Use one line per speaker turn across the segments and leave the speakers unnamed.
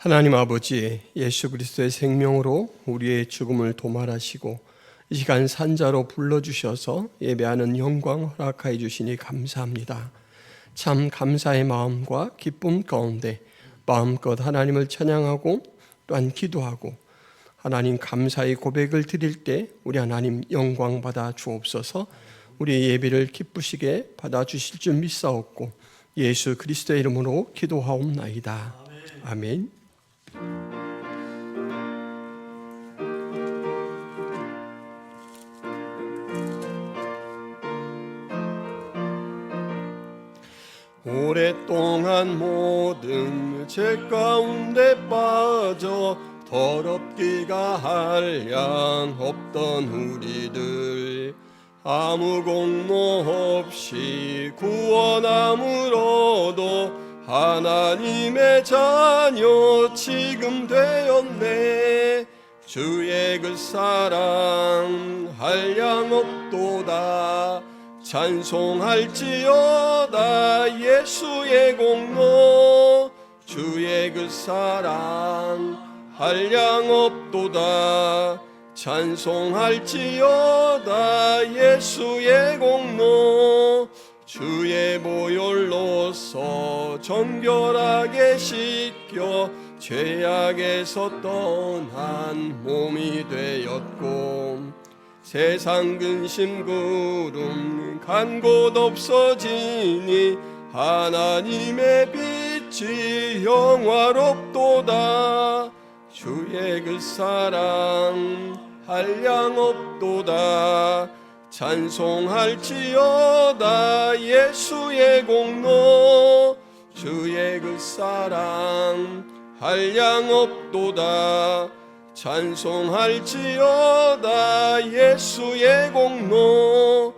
하나님 아버지, 예수 그리스도의 생명으로 우리의 죽음을 도말하시고 이 시간 산자로 불러주셔서 예배하는 영광 허락하여 주시니 감사합니다. 참 감사의 마음과 기쁨 가운데 마음껏 하나님을 찬양하고 또한 기도하고 하나님 감사의 고백을 드릴 때 우리 하나님 영광 받아 주옵소서. 우리의 예배를 기쁘시게 받아 주실 줄 믿사옵고 예수 그리스도의 이름으로 기도하옵나이다. 아멘. 오랫동안 모든 죄 가운데 빠져 더럽기가 한량 없던 우리들 아무 공로 없이 구원함으로도 하나님의 자녀 지금 되었네. 주의 그 사랑 한량 없도다. 찬송할지어다 예수의 공로. 주의 그 사랑 한량 없도다. 찬송할지어다 예수의 공로. 주의 보혈로서 정결하게 씻겨 죄악에서 떠난 몸이 되었고 세상 근심 구름 간 곳 없어지니 하나님의 빛이 영화롭도다. 주의 그 사랑 한량 없도다. 찬송할지어다 예수의 공로. 주의 그 사랑 한량 없도다. 찬송할지어다 예수의 공로.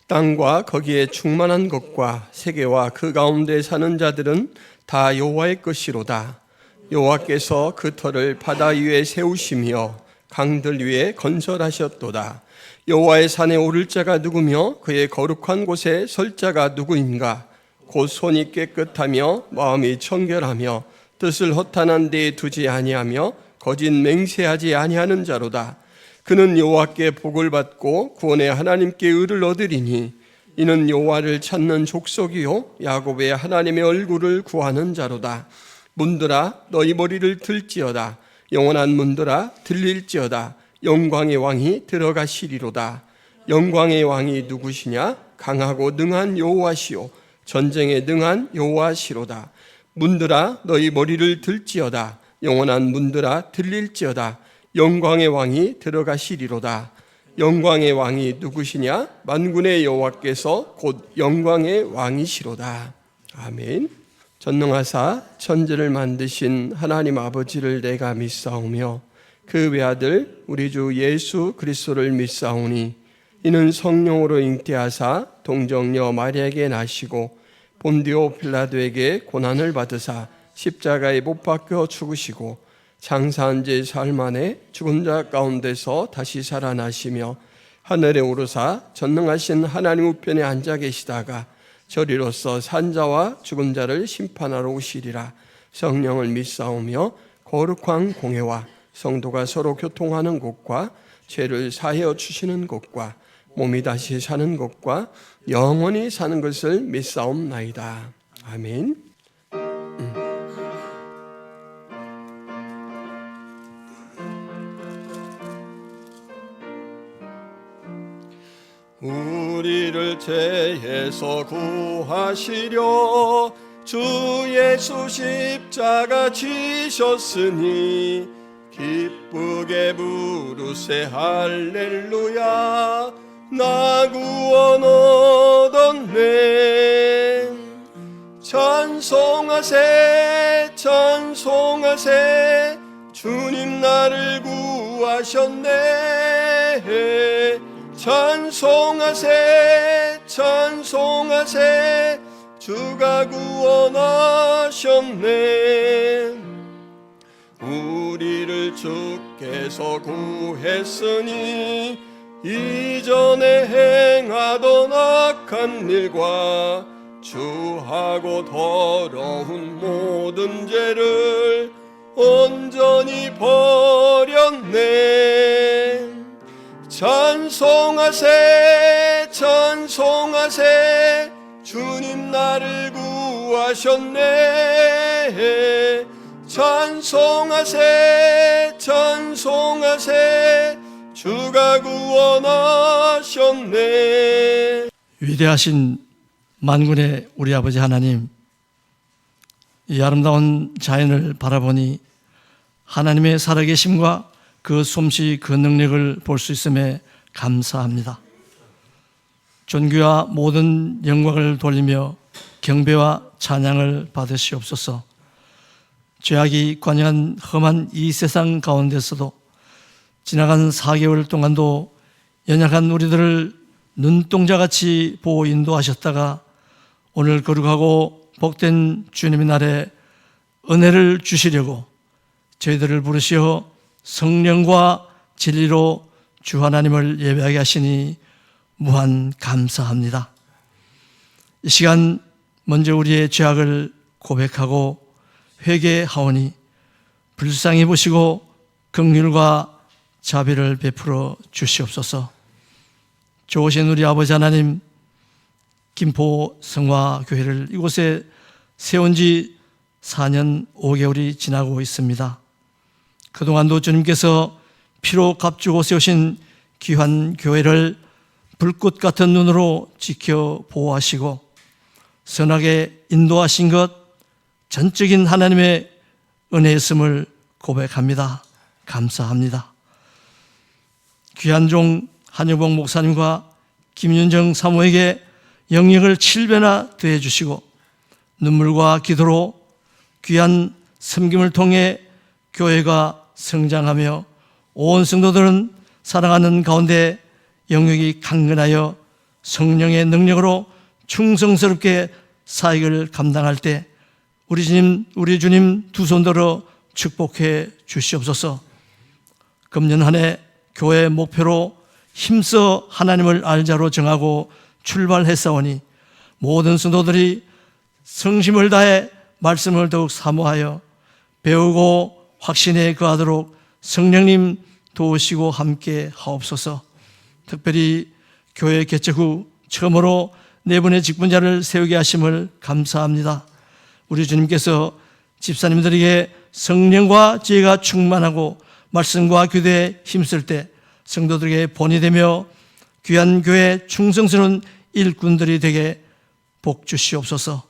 땅과 거기에 충만한 것과 세계와 그 가운데 사는 자들은 다 여호와의 것이로다. 여호와께서 그 터를 바다 위에 세우시며 강들 위에 건설하셨도다. 여호와의 산에 오를 자가 누구며 그의 거룩한 곳에 설 자가 누구인가? 곧 손이 깨끗하며 마음이 청결하며 뜻을 허탄한 데에 두지 아니하며 거짓 맹세하지 아니하는 자로다. 그는 여호와께 복을 받고 구원의 하나님께 의를 얻으리니 이는 여호와를 찾는 족속이요 야곱의 하나님의 얼굴을 구하는 자로다. 문들아 너희 머리를 들지어다. 영원한 문들아 들릴지어다. 영광의 왕이 들어가시리로다. 영광의 왕이 누구시냐? 강하고 능한 여호와시요 전쟁에 능한 여호와시로다. 문들아 너희 머리를 들지어다. 영원한 문들아 들릴지어다. 영광의 왕이 들어가시리로다. 영광의 왕이 누구시냐? 만군의 여호와께서 곧 영광의 왕이시로다. 아멘. 전능하사 천지를 만드신 하나님 아버지를 내가 믿사오며 그 외아들 우리 주 예수 그리스도를 믿사오니 이는 성령으로 잉태하사 동정녀 마리아에게 나시고 본디오 빌라도에게 고난을 받으사 십자가에 못 박혀 죽으시고 장사한 지 사흘 만에 죽은 자 가운데서 다시 살아나시며 하늘에 오르사 전능하신 하나님 우편에 앉아 계시다가 저리로서 산자와 죽은 자를 심판하러 오시리라. 성령을 믿사오며 거룩한 공회와 성도가 서로 교통하는 곳과 죄를 사하여 주시는 곳과 몸이 다시 사는 것과 영원히 사는 것을 믿사옵나이다. 아멘. 우리를 죄에서 구하시려 주 예수 십자가 지셨으니 기쁘게 부르세 할렐루야. 나 구원 얻었네. 찬송하세 찬송하세 주님 나를 구하셨네. 찬송하세 찬송하세 주가 구원하셨네. 우리를 주께서 구했으니 이전에 행하던 악한 일과 주하고 더러운 모든 죄를 온전히 버렸네. 찬송하세 찬송하세 주님 나를 구하셨네. 찬송하세 찬송하세 주가 구원하셨네.
위대하신 만군의 우리 아버지 하나님, 이 아름다운 자연을 바라보니 하나님의 살아계심과 그 솜씨 그 능력을 볼 수 있음에 감사합니다. 존귀와 모든 영광을 돌리며 경배와 찬양을 받으시옵소서. 죄악이 관영한 험한 이 세상 가운데서도 지나간 4개월 동안도 연약한 우리들을 눈동자같이 보호 인도하셨다가 오늘 거룩하고 복된 주님의 날에 은혜를 주시려고 저희들을 부르시어 성령과 진리로 주 하나님을 예배하게 하시니 무한 감사합니다. 이 시간 먼저 우리의 죄악을 고백하고 회개하오니 불쌍히 보시고 긍휼과 자비를 베풀어 주시옵소서. 좋으신 우리 아버지 하나님, 김포 성화교회를 이곳에 세운 지 4년 5개월이 지나고 있습니다. 그동안도 주님께서 피로 값주고 세우신 귀한 교회를 불꽃 같은 눈으로 지켜 보호하시고 선하게 인도하신 것 전적인 하나님의 은혜였음을 고백합니다. 감사합니다. 귀한 종 한여봉 목사님과 김윤정 사모에게 영역을 7배나 더해 주시고 눈물과 기도로 귀한 섬김을 통해 교회가 성장하며 온 성도들은 사랑하는 가운데 영역이 강건하여 성령의 능력으로 충성스럽게 사역을 감당할 때 우리 주님 두 손 들어 축복해 주시옵소서. 금년 한 해 교회 목표로 힘써 하나님을 알자로 정하고 출발했사오니 모든 성도들이 성심을 다해 말씀을 더욱 사모하여 배우고 확신에 거하도록 성령님 도우시고 함께 하옵소서. 특별히 교회 개척 후 처음으로 네 분의 직분자를 세우게 하심을 감사합니다. 우리 주님께서 집사님들에게 성령과 지혜가 충만하고 말씀과 교대에 힘쓸 때 성도들에게 본이 되며 귀한 교회 충성스러운 일꾼들이 되게 복 주시옵소서.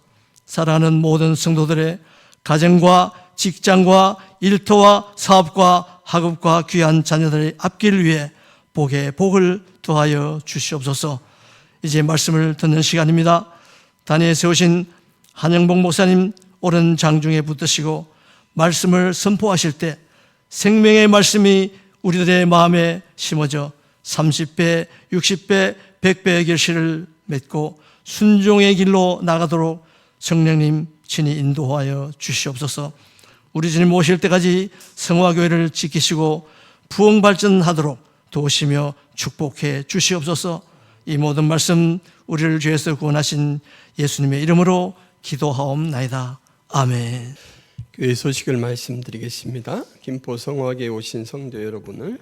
사랑하는 모든 성도들의 가정과 직장과 일터와 사업과 학업과 귀한 자녀들의 앞길을 위해 복에 복을 더하여 주시옵소서. 이제 말씀을 듣는 시간입니다. 단위에 세우신 한영봉 목사님 오른 장중에 붙드시고 말씀을 선포하실 때 생명의 말씀이 우리들의 마음에 심어져 30배, 60배, 100배의 결실을 맺고 순종의 길로 나가도록 성령님 친히 인도하여 주시옵소서. 우리 주님 오실 때까지 성화교회를 지키시고 부흥발전하도록 도우시며 축복해 주시옵소서. 이 모든 말씀 우리를 죄에서 구원하신 예수님의 이름으로 기도하옵나이다. 아멘.
교회 소식을 말씀드리겠습니다. 김포 성화교회에 오신 성도 여러분을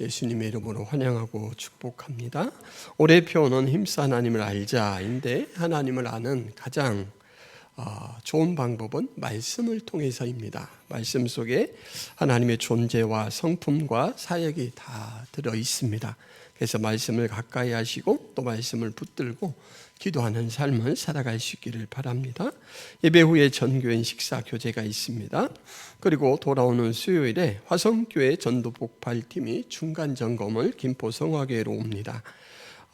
예수님의 이름으로 환영하고 축복합니다. 올해 표어는 힘써 하나님을 알자인데 하나님을 아는 가장 좋은 방법은 말씀을 통해서입니다. 말씀 속에 하나님의 존재와 성품과 사역이 다 들어 있습니다. 그래서 말씀을 가까이 하시고 또 말씀을 붙들고 기도하는 삶을 살아갈 수 있기를 바랍니다. 예배 후에 전교인 식사 교제가 있습니다. 그리고 돌아오는 수요일에 화성교회 전도복팔팀이 중간 점검을 김포 성화교회로 옵니다.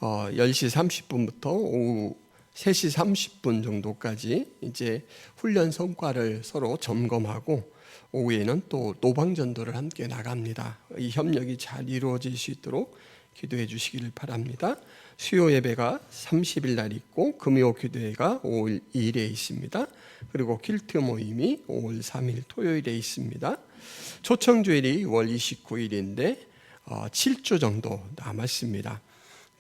10시 30분부터 오후 3시 30분 정도까지 이제 훈련 성과를 서로 점검하고 오후에는 또 노방전도를 함께 나갑니다. 이 협력이 잘 이루어질 수 있도록 기도해 주시기를 바랍니다. 수요 예배가 30일 날 있고 금요 기도회가 5월 2일에 있습니다. 그리고 킬트 모임이 5월 3일 토요일에 있습니다. 초청주일이 5월 29일인데 7주 정도 남았습니다.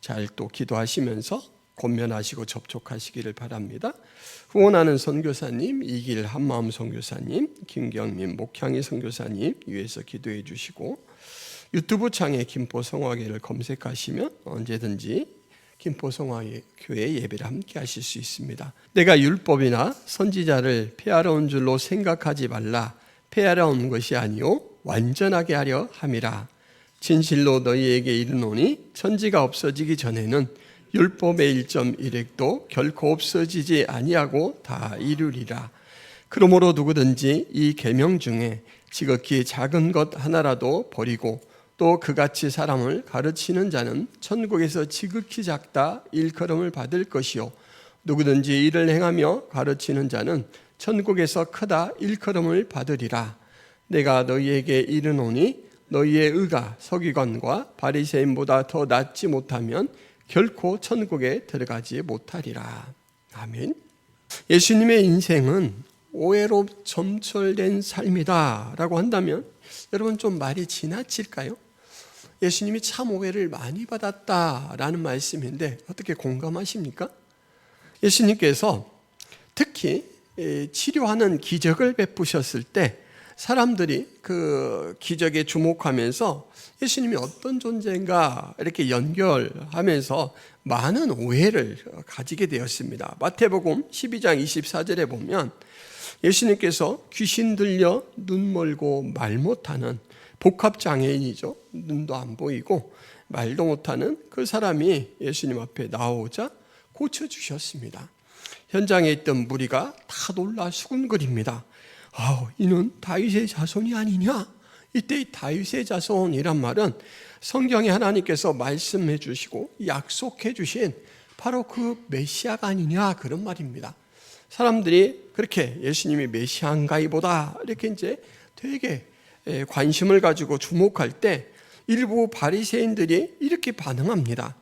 잘 또 기도하시면서 권면하시고 접촉하시기를 바랍니다. 후원하는 선교사님 이길 한마음 선교사님, 김경민 목향이 선교사님 위해서 기도해 주시고, 유튜브 창에 김포성화교회를 검색하시면 언제든지 김포성화교회 예배를 함께 하실 수 있습니다. 내가 율법이나 선지자를 폐하러 온 줄로 생각하지 말라. 폐하러 온 것이 아니요 완전하게 하려 함이라. 진실로 너희에게 이르노니 천지가 없어지기 전에는 율법의 1.1획도 결코 없어지지 아니하고 다 이루리라. 그러므로 누구든지 이 계명 중에 지극히 작은 것 하나라도 버리고 또 그같이 사람을 가르치는 자는 천국에서 지극히 작다 일컬음을 받을 것이요 누구든지 이를 행하며 가르치는 자는 천국에서 크다 일컬음을 받으리라. 내가 너희에게 이르노니 너희의 의가 서기관과 바리새인보다 더 낫지 못하면 결코 천국에 들어가지 못하리라. 아멘. 예수님의 인생은 오해로 점철된 삶이다 라고 한다면 여러분 좀 말이 지나칠까요? 예수님이 참 오해를 많이 받았다라는 말씀인데 어떻게 공감하십니까? 예수님께서 특히 치료하는 기적을 베푸셨을 때 사람들이 그 기적에 주목하면서 예수님이 어떤 존재인가 이렇게 연결하면서 많은 오해를 가지게 되었습니다. 마태복음 12장 24절에 보면 예수님께서 귀신 들려 눈 멀고 말 못하는 복합장애인이죠. 눈도 안 보이고 말도 못하는 그 사람이 예수님 앞에 나오자 고쳐주셨습니다. 현장에 있던 무리가 다 놀라 수군거립니다. 이는 다윗의 자손이 아니냐? 이때 이 다윗의 자손이란 말은 성경에 하나님께서 말씀해 주시고 약속해 주신 바로 그 메시아가 아니냐 그런 말입니다. 사람들이 그렇게 예수님이 메시아인가이보다 이렇게 이제 되게 관심을 가지고 주목할 때 일부 바리새인들이 이렇게 반응합니다.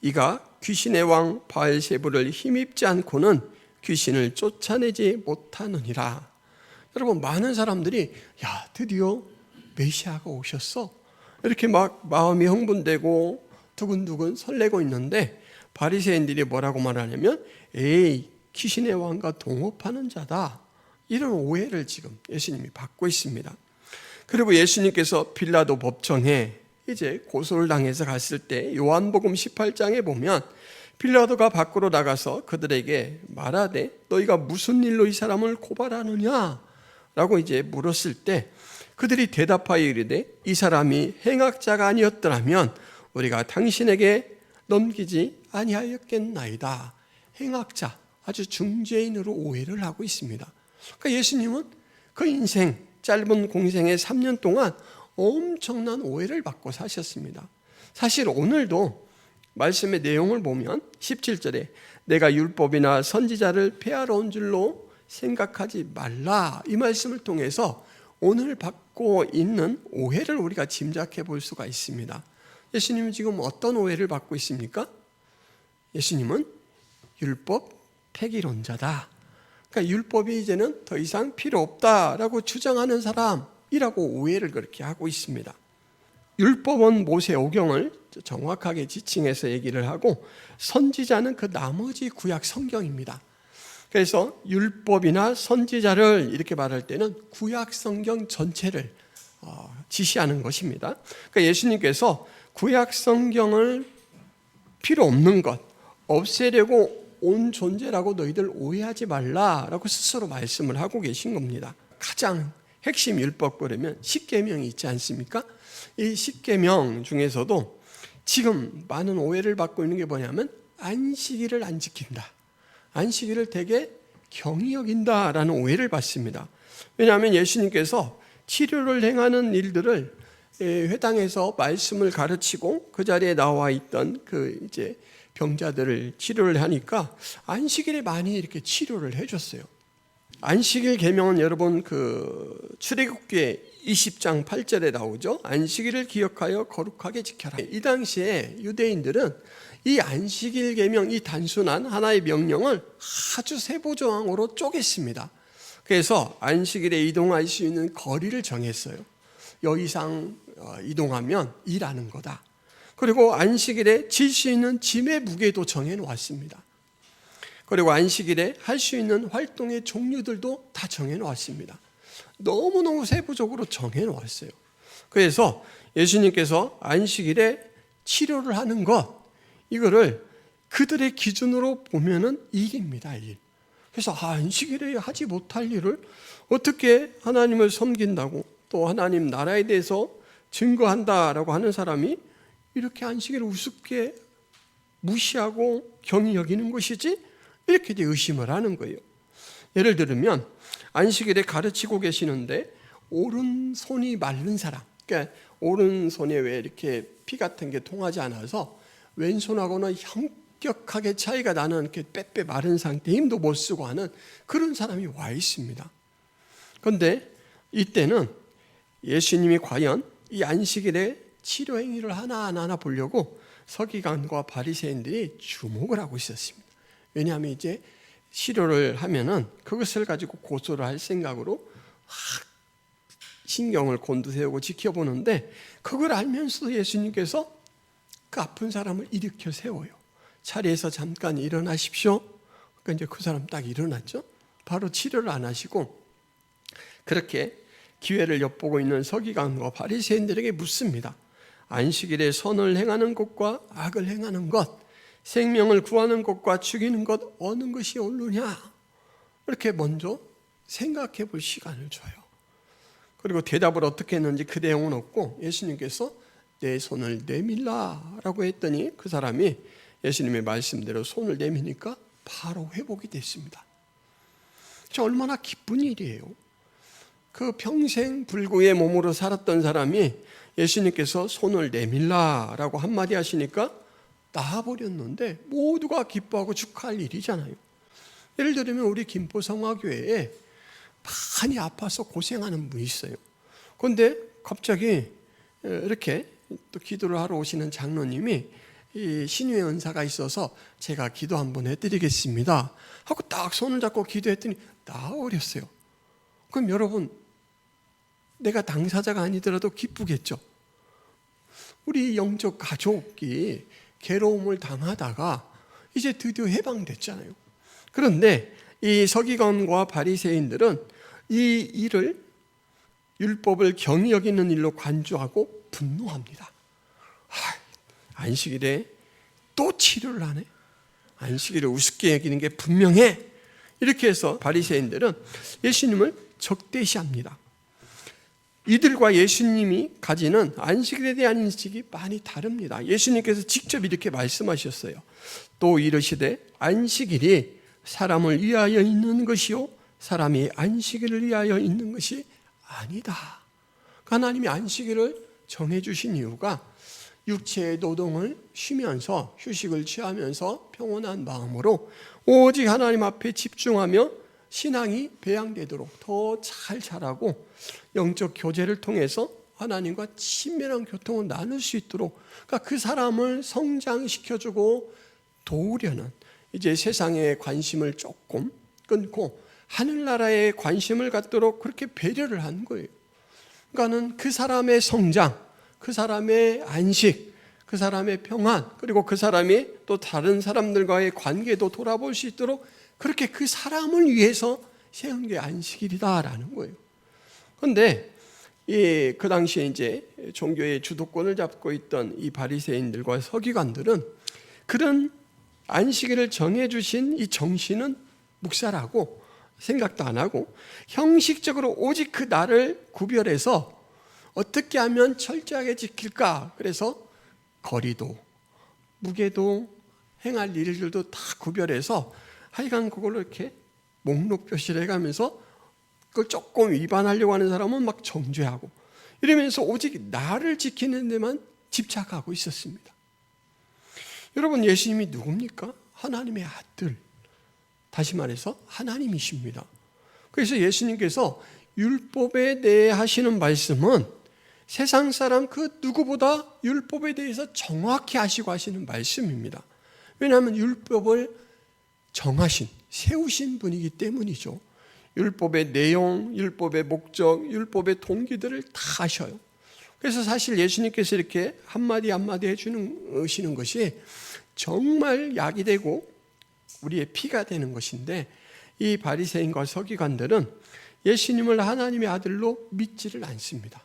이가 귀신의 왕 바알세불을 힘입지 않고는 귀신을 쫓아내지 못하느니라. 여러분 많은 사람들이 드디어 메시아가 오셨어 이렇게 막 마음이 흥분되고 두근두근 설레고 있는데 바리새인들이 뭐라고 말하냐면 귀신의 왕과 동업하는 자다 이런 오해를 지금 예수님이 받고 있습니다. 그리고 예수님께서 빌라도 법정에 이제 고소를 당해서 갔을 때 요한복음 18장에 보면 빌라도가 밖으로 나가서 그들에게 말하되 너희가 무슨 일로 이 사람을 고발하느냐 라고 이제 물었을 때 그들이 대답하여 이르되 이 사람이 행악자가 아니었더라면 우리가 당신에게 넘기지 아니하였겠나이다. 행악자, 아주 중죄인으로 오해를 하고 있습니다. 그러니까 예수님은 그 인생 짧은 공생의 3년 동안 엄청난 오해를 받고 사셨습니다. 사실 오늘도 말씀의 내용을 보면 17절에 내가 율법이나 선지자를 폐하러 온 줄로 생각하지 말라 이 말씀을 통해서 오늘 받고 있는 오해를 우리가 짐작해 볼 수가 있습니다. 예수님은 지금 어떤 오해를 받고 있습니까? 예수님은 율법 폐기론자다. 그러니까 율법이 이제는 더 이상 필요 없다라고 주장하는 사람이라고 오해를 그렇게 하고 있습니다. 율법은 모세 오경을 정확하게 지칭해서 얘기를 하고 선지자는 그 나머지 구약 성경입니다. 그래서 율법이나 선지자를 이렇게 말할 때는 구약 성경 전체를 지시하는 것입니다. 그러니까 예수님께서 구약 성경을 필요 없는 것, 없애려고 온 존재라고 너희들 오해하지 말라라고 스스로 말씀을 하고 계신 겁니다. 가장 핵심 율법 그러면 십계명이 있지 않습니까? 이 십계명 중에서도 지금 많은 오해를 받고 있는 게 뭐냐면 안식일을 안 지킨다. 안식일을 되게 경히 여긴다라는 오해를 받습니다. 왜냐하면 예수님께서 치료를 행하는 일들을 회당에서 말씀을 가르치고 그 자리에 나와 있던 그 이제 병자들을 치료를 하니까 안식일에 많이 이렇게 치료를 해줬어요. 안식일 계명은 여러분 그 출애굽기 20장 8절에 나오죠. 안식일을 기억하여 거룩하게 지켜라. 이 당시에 유대인들은 이 안식일 계명, 이 단순한 하나의 명령을 아주 세부 조항으로 쪼갰습니다. 그래서 안식일에 이동할 수 있는 거리를 정했어요. 여 이상 이동하면 일하는 거다. 그리고 안식일에 질 수 있는 짐의 무게도 정해놓았습니다. 그리고 안식일에 할 수 있는 활동의 종류들도 다 정해놓았습니다. 너무너무 세부적으로 정해놓았어요. 그래서 예수님께서 안식일에 치료를 하는 것, 이거를 그들의 기준으로 보면은 일입니다, 일. 그래서 안식일에 하지 못할 일을 어떻게 하나님을 섬긴다고, 또 하나님 나라에 대해서 증거한다라고 하는 사람이 이렇게 안식일을 우습게 무시하고 경히 여기는 것이지? 이렇게 이제 의심을 하는 거예요. 예를 들면 안식일에 가르치고 계시는데 오른손이 마른 사람, 그러니까 오른손에 왜 이렇게 피 같은 게 통하지 않아서 왼손하고는 현격하게 차이가 나는 이렇게 빼빼 마른 상태, 힘도 못 쓰고 하는 그런 사람이 와 있습니다. 그런데 이때는 예수님이 과연 이 안식일에 치료 행위를 하나하나 보려고 서기관과 바리새인들이 주목을 하고 있었습니다. 왜냐하면 이제 치료를 하면은 그것을 가지고 고소를 할 생각으로 신경을 곤두세우고 지켜보는데, 그걸 알면서도 예수님께서 그 아픈 사람을 일으켜 세워요. 자리에서 잠깐 일어나십시오. 그러니까 이제 그 사람 딱 일어났죠. 바로 치료를 안 하시고 그렇게 기회를 엿보고 있는 서기관과 바리새인들에게 묻습니다. 안식일에 선을 행하는 것과 악을 행하는 것, 생명을 구하는 것과 죽이는 것, 어느 것이 옳으냐? 이렇게 먼저 생각해 볼 시간을 줘요. 그리고 대답을 어떻게 했는지 그 내용은 없고, 예수님께서 내 손을 내밀라라고 했더니 그 사람이 예수님의 말씀대로 손을 내미니까 바로 회복이 됐습니다. 얼마나 기쁜 일이에요. 그 평생 불구의 몸으로 살았던 사람이 예수님께서 손을 내밀라라고 한마디 하시니까 나아버렸는데 모두가 기뻐하고 축하할 일이잖아요. 예를 들면 우리 김포성화교회에 많이 아파서 고생하는 분이 있어요. 그런데 갑자기 이렇게 또 기도를 하러 오시는 장로님이 이 신유의 은사가 있어서 제가 기도 한번 해드리겠습니다 하고 딱 손을 잡고 기도했더니 나아버렸어요. 그럼 여러분, 내가 당사자가 아니더라도 기쁘겠죠. 우리 영적 가족이 괴로움을 당하다가 이제 드디어 해방됐잖아요. 그런데 이 서기관과 바리새인들은 이 일을 율법을 경히 여기는 일로 간주하고 분노합니다. 안식일에 또 치료를 하네. 안식일을 우습게 여기는 게 분명해. 이렇게 해서 바리새인들은 예수님을 적대시합니다. 이들과 예수님이 가지는 안식일에 대한 인식이 많이 다릅니다. 예수님께서 직접 이렇게 말씀하셨어요. 또 이르시되 안식일이 사람을 위하여 있는 것이요 사람이 안식일을 위하여 있는 것이 아니다. 하나님이 안식일을 정해주신 이유가 육체의 노동을 쉬면서 휴식을 취하면서 평온한 마음으로 오직 하나님 앞에 집중하며 신앙이 배양되도록 더 잘 자라고 영적 교제를 통해서 하나님과 친밀한 교통을 나눌 수 있도록, 그러니까 그 사람을 성장시켜주고 도우려는, 이제 세상의 관심을 조금 끊고 하늘나라에 관심을 갖도록 그렇게 배려를 한 거예요. 그러니까는 그 사람의 성장, 그 사람의 안식, 그 사람의 평안, 그리고 그 사람이 또 다른 사람들과의 관계도 돌아볼 수 있도록 그렇게 그 사람을 위해서 세운 게 안식일이다라는 거예요. 그런데 그 당시에 이제 종교의 주도권을 잡고 있던 이 바리새인들과 서기관들은 그런 안식일을 정해주신 이 정신은 묵살하고 생각도 안 하고 형식적으로 오직 그 날을 구별해서 어떻게 하면 철저하게 지킬까, 그래서 거리도 무게도 행할 일들도 다 구별해서 하여간 그걸로 이렇게 목록 표시를 해가면서 그걸 조금 위반하려고 하는 사람은 막 정죄하고 이러면서 오직 나를 지키는 데만 집착하고 있었습니다. 여러분, 예수님이 누굽니까? 하나님의 아들, 다시 말해서 하나님이십니다. 그래서 예수님께서 율법에 대해 하시는 말씀은 세상 사람 그 누구보다 율법에 대해서 정확히 하시고 하시는 말씀입니다. 왜냐하면 율법을 정하신, 세우신 분이기 때문이죠. 율법의 내용, 율법의 목적, 율법의 동기들을 다 아셔요. 그래서 사실 예수님께서 이렇게 한마디 한마디 해주시는 것이 정말 약이 되고 우리의 피가 되는 것인데, 이 바리새인과 서기관들은 예수님을 하나님의 아들로 믿지를 않습니다.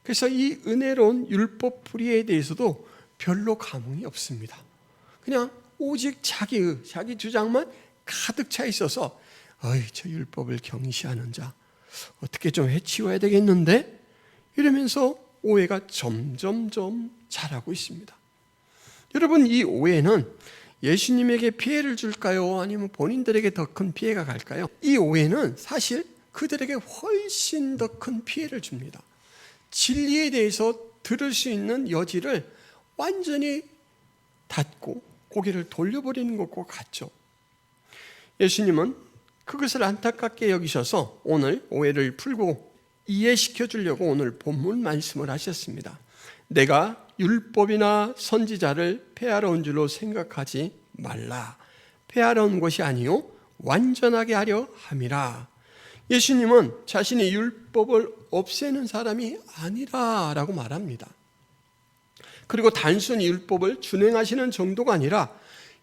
그래서 이 은혜로운 율법 불의에 대해서도 별로 감흥이 없습니다. 그냥 오직 자기 주장만 가득 차 있어서 저 율법을 경시하는 자 어떻게 좀 해치워야 되겠는데, 이러면서 오해가 점점점 자라고 있습니다. 여러분, 이 오해는 예수님에게 피해를 줄까요? 아니면 본인들에게 더 큰 피해가 갈까요? 이 오해는 사실 그들에게 훨씬 더 큰 피해를 줍니다. 진리에 대해서 들을 수 있는 여지를 완전히 닫고 고개를 돌려버리는 것과 같죠. 예수님은 그것을 안타깝게 여기셔서 오늘 오해를 풀고 이해시켜 주려고 오늘 본문 말씀을 하셨습니다. 내가 율법이나 선지자를 폐하러 온 줄로 생각하지 말라. 폐하러 온 것이 아니요 완전하게 하려 함이라. 예수님은 자신이 율법을 없애는 사람이 아니라라고 말합니다. 그리고 단순히 율법을 준행하시는 정도가 아니라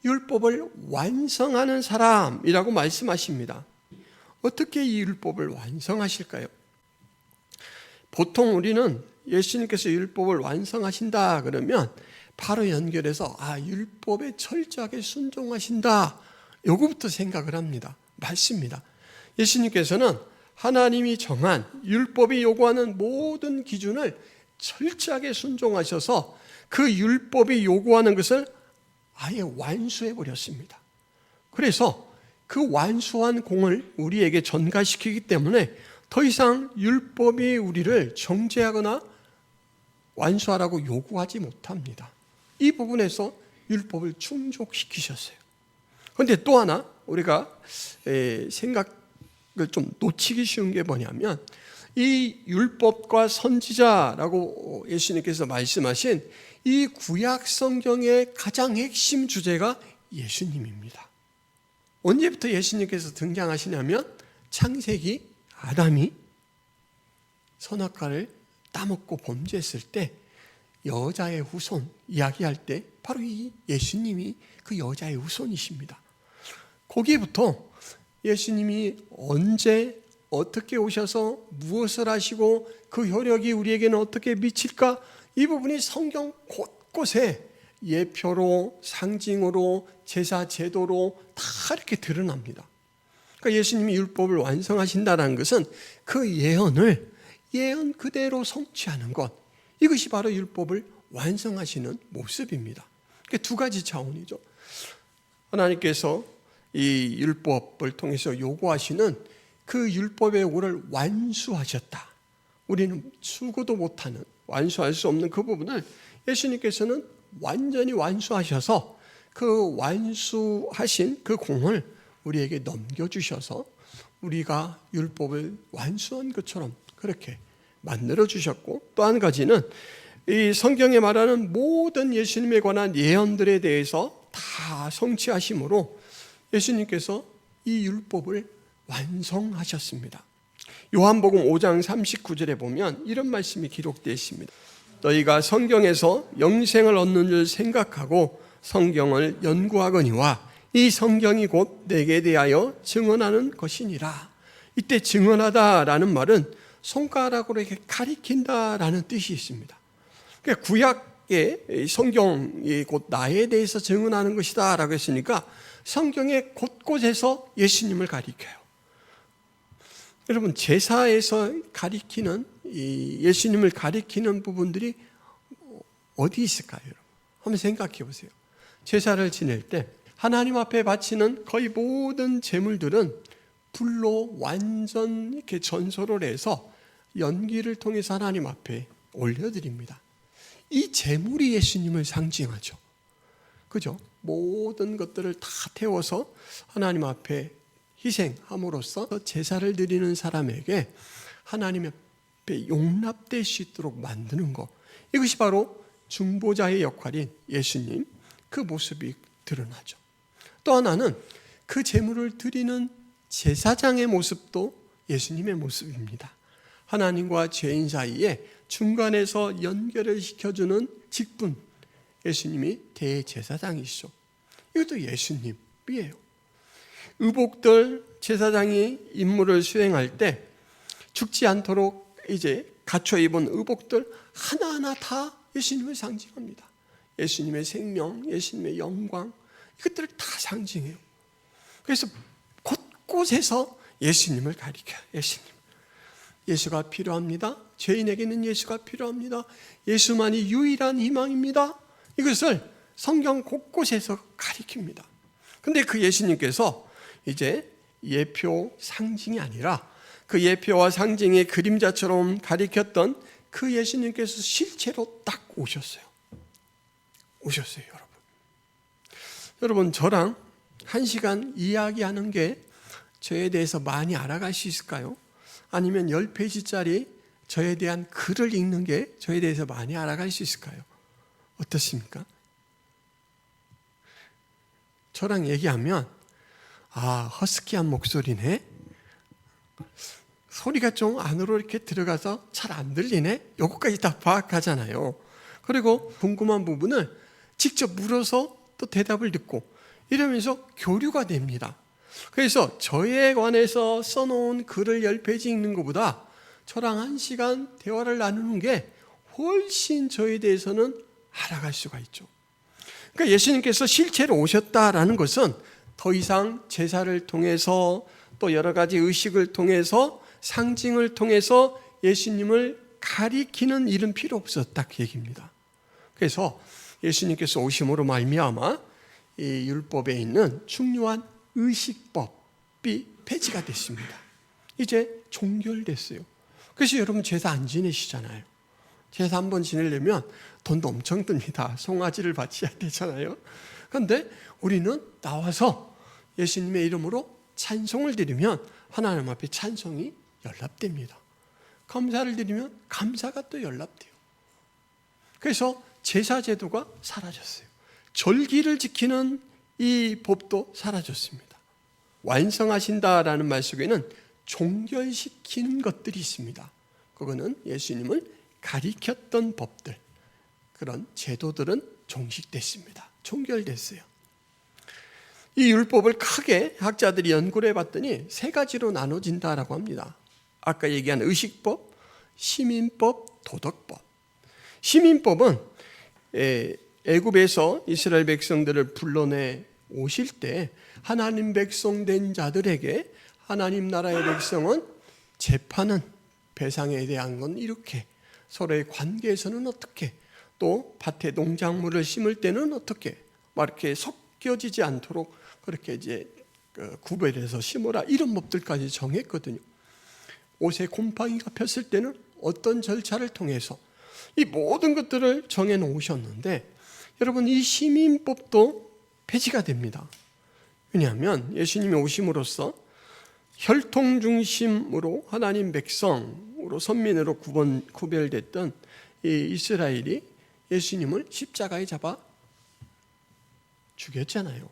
율법을 완성하는 사람이라고 말씀하십니다. 어떻게 이 율법을 완성하실까요? 보통 우리는 예수님께서 율법을 완성하신다 그러면 바로 연결해서 율법에 철저하게 순종하신다, 요거부터 생각을 합니다. 맞습니다. 예수님께서는 하나님이 정한 율법이 요구하는 모든 기준을 철저하게 순종하셔서 그 율법이 요구하는 것을 아예 완수해 버렸습니다. 그래서 그 완수한 공을 우리에게 전가시키기 때문에 더 이상 율법이 우리를 정죄하거나 완수하라고 요구하지 못합니다. 이 부분에서 율법을 충족시키셨어요. 그런데 또 하나 우리가 생각을 좀 놓치기 쉬운 게 뭐냐면, 이 율법과 선지자라고 예수님께서 말씀하신 이 구약 성경의 가장 핵심 주제가 예수님입니다. 언제부터 예수님께서 등장하시냐면 창세기 아담이 선악과를 따먹고 범죄했을 때 여자의 후손 이야기할 때 바로 이 예수님이 그 여자의 후손이십니다. 거기에부터 예수님이 언제 어떻게 오셔서 무엇을 하시고 그 효력이 우리에게는 어떻게 미칠까, 이 부분이 성경 곳곳에 예표로 상징으로 제사 제도로 다 이렇게 드러납니다. 그러니까 예수님이 율법을 완성하신다는 것은 그 예언 그대로 성취하는 것, 이것이 바로 율법을 완성하시는 모습입니다. 그러니까 두 가지 차원이죠. 하나님께서 이 율법을 통해서 요구하시는 그 율법의 요구를 완수하셨다. 우리는 추구도 못하는, 완수할 수 없는 그 부분을 예수님께서는 완전히 완수하셔서 그 완수하신 그 공을 우리에게 넘겨주셔서 우리가 율법을 완수한 것처럼 그렇게 만들어주셨고, 또 한 가지는 이 성경에 말하는 모든 예수님에 관한 예언들에 대해서 다 성취하심으로 예수님께서 이 율법을 완성하셨습니다. 요한복음 5장 39절에 보면 이런 말씀이 기록되어 있습니다. 너희가 성경에서 영생을 얻는 줄 생각하고 성경을 연구하거니와 이 성경이 곧 내게 대하여 증언하는 것이니라. 이때 증언하다라는 말은 손가락으로 이렇게 가리킨다라는 뜻이 있습니다. 그러니까 구약의 성경이 곧 나에 대해서 증언하는 것이다 라고 했으니까 성경의 곳곳에서 예수님을 가리켜요. 여러분, 제사에서 가리키는 이 예수님을 가리키는 부분들이 어디 있을까요? 여러분? 한번 생각해 보세요. 제사를 지낼 때 하나님 앞에 바치는 거의 모든 제물들은 불로 완전 이렇게 전소를 해서 연기를 통해서 하나님 앞에 올려드립니다. 이 제물이 예수님을 상징하죠. 그죠? 모든 것들을 다 태워서 하나님 앞에 희생함으로써 제사를 드리는 사람에게 하나님 앞에 용납될 수 있도록 만드는 것, 이것이 바로 중보자의 역할인 예수님, 그 모습이 드러나죠. 또 하나는 그 제물을 드리는 제사장의 모습도 예수님의 모습입니다. 하나님과 죄인 사이에 중간에서 연결을 시켜주는 직분, 예수님이 대제사장이시죠. 이것도 예수님이에요. 의복들 제사장이 임무를 수행할 때 죽지 않도록 이제 갖춰 입은 의복들 하나하나 다 예수님을 상징합니다. 예수님의 생명, 예수님의 영광, 이것들을 다 상징해요. 그래서 곳곳에서 예수님을 가리켜요. 예수가 필요합니다. 죄인에게는 예수가 필요합니다. 예수만이 유일한 희망입니다. 이것을 성경 곳곳에서 가리킵니다. 근데 그 예수님께서 이제 예표 상징이 아니라 그 예표와 상징의 그림자처럼 가리켰던 그 예수님께서 실제로 딱 오셨어요. 여러분. 여러분, 저랑 1시간 이야기하는 게 저에 대해서 많이 알아갈 수 있을까요? 아니면 10페이지짜리 저에 대한 글을 읽는 게 저에 대해서 많이 알아갈 수 있을까요? 어떻습니까? 저랑 얘기하면 허스키한 목소리네, 소리가 좀 안으로 이렇게 들어가서 잘 안 들리네, 요거까지 다 파악하잖아요. 그리고 궁금한 부분을 직접 물어서 또 대답을 듣고 이러면서 교류가 됩니다. 그래서 저에 관해서 써놓은 글을 10페이지 읽는 것보다 저랑 1시간 대화를 나누는 게 훨씬 저에 대해서는 알아갈 수가 있죠. 그러니까 예수님께서 실제로 오셨다라는 것은 더 이상 제사를 통해서 또 여러 가지 의식을 통해서 상징을 통해서 예수님을 가리키는 일은 필요 없었다, 그 얘기입니다. 그래서 예수님께서 오심으로 말미암아 이 율법에 있는 중요한 의식법이 폐지가 됐습니다. 이제 종결됐어요. 그래서 여러분 제사 안 지내시잖아요. 제사 한번 지내려면 돈도 엄청 듭니다. 송아지를 바쳐야 되잖아요. 그런데 우리는 나와서 예수님의 이름으로 찬송을 드리면 하나님 앞에 찬송이 연락됩니다. 감사를 드리면 감사가 또 연락돼요. 그래서 제사 제도가 사라졌어요. 절기를 지키는 이 법도 사라졌습니다. 완성하신다라는 말 속에는 종결시키는 것들이 있습니다. 그거는 예수님을 가리켰던 법들, 그런 제도들은 종식됐습니다. 종결됐어요. 이 율법을 크게 학자들이 연구를 해봤더니 3가지로 나눠진다라고 합니다. 아까 얘기한 의식법, 시민법, 도덕법. 시민법은 애굽에서 이스라엘 백성들을 불러내 오실 때 하나님 백성 된 자들에게 하나님 나라의 백성은 재판은, 배상에 대한 건 이렇게, 서로의 관계에서는 어떻게, 또 밭에 농작물을 심을 때는 어떻게, 막 이렇게 섞여지지 않도록 그렇게 이제 구별해서 심어라, 이런 법들까지 정했거든요. 옷에 곰팡이가 폈을 때는 어떤 절차를 통해서 이 모든 것들을 정해 놓으셨는데, 여러분 이 시민법도 폐지가 됩니다. 왜냐하면 예수님이 오심으로써 혈통 중심으로 하나님 백성으로, 선민으로 구별됐던 이 이스라엘이 예수님을 십자가에 잡아 죽였잖아요.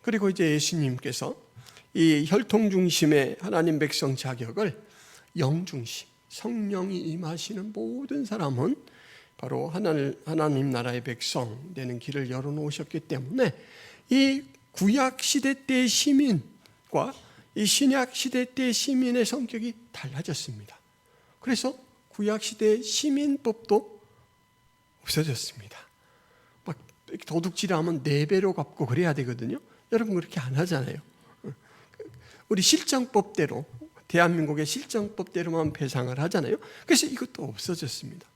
그리고 이제 예수님께서 이 혈통 중심의 하나님 백성 자격을 영 중심, 성령이 임하시는 모든 사람은 바로 하나님 나라의 백성 되는 길을 열어놓으셨기 때문에 이 구약 시대 때의 시민과 이 신약 시대 때의 시민의 성격이 달라졌습니다. 그래서 구약 시대의 시민법도 없어졌습니다. 막 도둑질하면 4배로 갚고 그래야 되거든요. 여러분 그렇게 안 하잖아요. 우리 실정법대로, 대한민국의 실정법대로만 배상을 하잖아요. 그래서 이것도 없어졌습니다.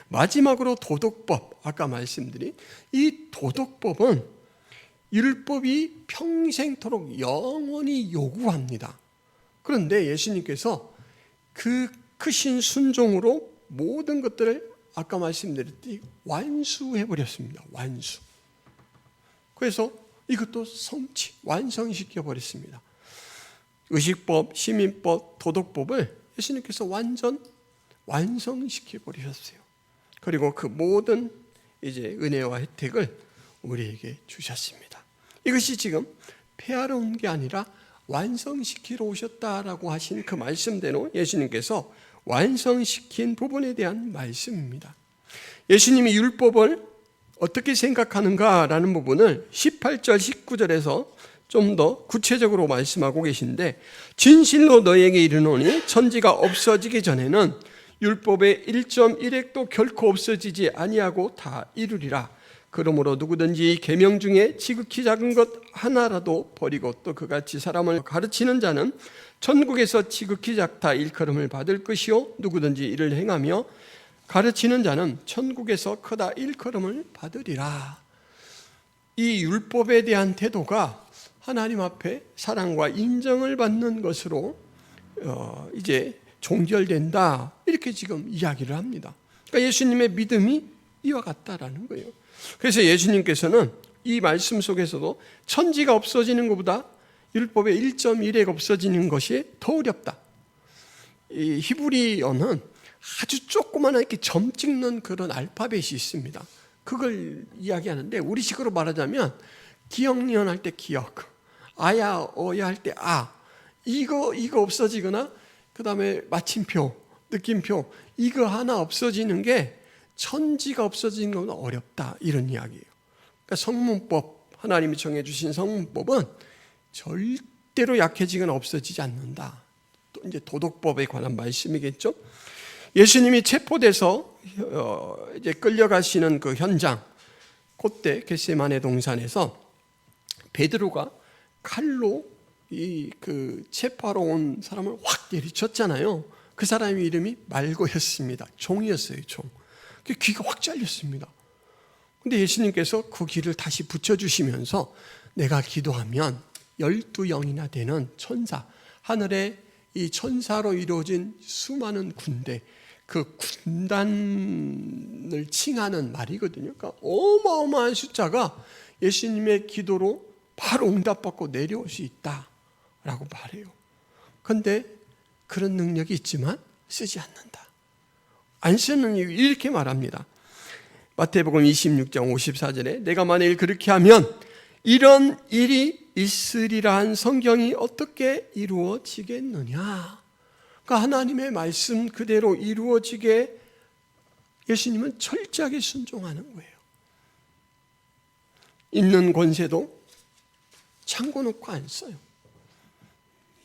마지막으로 도덕법, 아까 말씀드린 이 도덕법은 율법이 평생토록 영원히 요구합니다. 그런데 예수님께서 그 크신 순종으로 모든 것들을 아까 말씀드렸듯이 완수해버렸습니다. 완수. 그래서 이것도 성취, 완성시켜버렸습니다. 의식법, 시민법, 도덕법을 예수님께서 완전 완성시켜버리셨어요. 그리고 그 모든 이제 은혜와 혜택을 우리에게 주셨습니다. 이것이 지금 폐하러 온 게 아니라 완성시키러 오셨다라고 하신 그 말씀대로 예수님께서 완성시킨 부분에 대한 말씀입니다. 예수님이 율법을 어떻게 생각하는가라는 부분을 18절, 19절에서 좀 더 구체적으로 말씀하고 계신데, 진실로 너희에게 이르노니 천지가 없어지기 전에는 율법의 1.1획도 결코 없어지지 아니하고 다 이루리라. 그러므로 누구든지 계명 중에 지극히 작은 것 하나라도 버리고 또 그같이 사람을 가르치는 자는 천국에서 지극히 작다 일컬음을 받을 것이요 누구든지 이를 행하며 가르치는 자는 천국에서 크다 일컬음을 받으리라. 이 율법에 대한 태도가 하나님 앞에 사랑과 인정을 받는 것으로 이제 종결된다, 이렇게 지금 이야기를 합니다. 그러니까 예수님의 믿음이 이와 같다라는 거예요. 그래서 예수님께서는 이 말씀 속에서도 천지가 없어지는 것보다 율법의 1.1획 없어지는 것이 더 어렵다. 이 히브리어는 아주 조그마한 이렇게 점 찍는 그런 알파벳이 있습니다. 그걸 이야기하는데, 우리식으로 말하자면 기억니은 할 때 기억, 아야 어야 할 때 아, 이거 없어지거나 그 다음에 마침표, 느낌표, 이거 하나 없어지는 게 천지가 없어지는 건 어렵다, 이런 이야기예요. 그러니까 성문법, 하나님이 정해주신 성문법은 절대로 약해지거나 없어지지 않는다. 또 이제 도덕법에 관한 말씀이겠죠. 예수님이 체포돼서 이제 끌려가시는 그 현장, 그때 겟세마네 동산에서 베드로가 칼로 이 그 체포하러 온 사람을 확 내리쳤잖아요. 그 사람의 이름이 말고였습니다. 종이었어요, 종. 귀가 확 잘렸습니다. 근데 예수님께서 그 귀를 다시 붙여주시면서 내가 기도하면 12영이나 되는 천사, 하늘에 이 천사로 이루어진 수많은 군대, 그 군단을 칭하는 말이거든요. 그러니까 어마어마한 숫자가 예수님의 기도로 바로 응답받고 내려올 수 있다라고 말해요. 그런데 그런 능력이 있지만 쓰지 않는다. 안 쓰는 이유, 이렇게 말합니다. 마태복음 26장 54절에 내가 만일 그렇게 하면 이런 일이 있으리라 한 성경이 어떻게 이루어지겠느냐. 그러니까 하나님의 말씀 그대로 이루어지게 예수님은 철저하게 순종하는 거예요. 있는 권세도 창고 놓고 안 써요.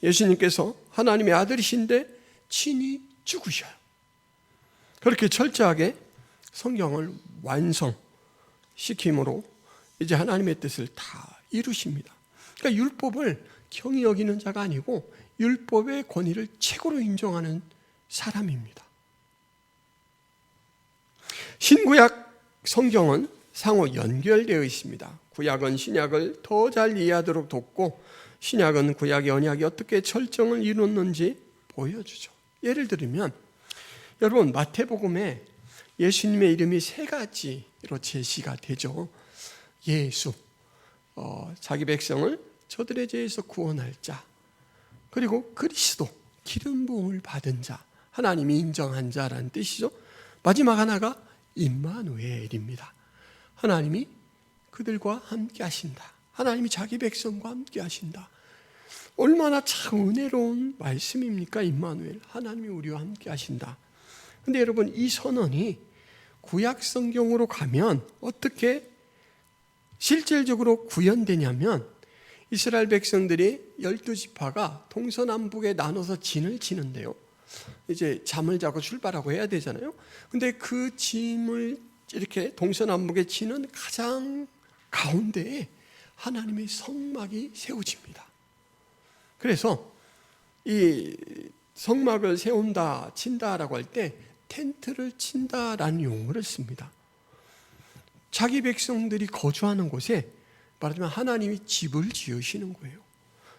예수님께서 하나님의 아들이신데 친히 죽으셔요. 그렇게 철저하게 성경을 완성시킴으로 이제 하나님의 뜻을 다 이루십니다. 그러니까 율법을 경히 여기는 자가 아니고 율법의 권위를 최고로 인정하는 사람입니다. 신구약 성경은 상호 연결되어 있습니다. 구약은 신약을 더 잘 이해하도록 돕고 신약은 구약의 언약이 어떻게 철정을 이루었는지 보여주죠. 예를 들면 여러분, 마태복음에 예수님의 이름이 3가지로 제시가 되죠. 예수, 자기 백성을 저들의 죄에서 구원할 자, 그리고 그리스도, 기름 부음을 받은 자, 하나님이 인정한 자라는 뜻이죠. 마지막 하나가 임마누엘입니다. 하나님이 그들과 함께 하신다. 하나님이 자기 백성과 함께 하신다. 얼마나 참 은혜로운 말씀입니까? 임마누엘, 하나님이 우리와 함께 하신다. 근데 여러분, 이 선언이 구약 성경으로 가면 어떻게 실질적으로 구현되냐면, 이스라엘 백성들이 12지파가 동서남북에 나눠서 진을 치는데요. 이제 잠을 자고 출발하고 해야 되잖아요. 근데 그 짐을 이렇게 동서남북에 치는 가장 가운데에 하나님의 성막이 세워집니다. 그래서 이 성막을 세운다, 친다라고 할 때 텐트를 친다라는 용어를 씁니다. 자기 백성들이 거주하는 곳에 말하자면 하나님이 집을 지으시는 거예요.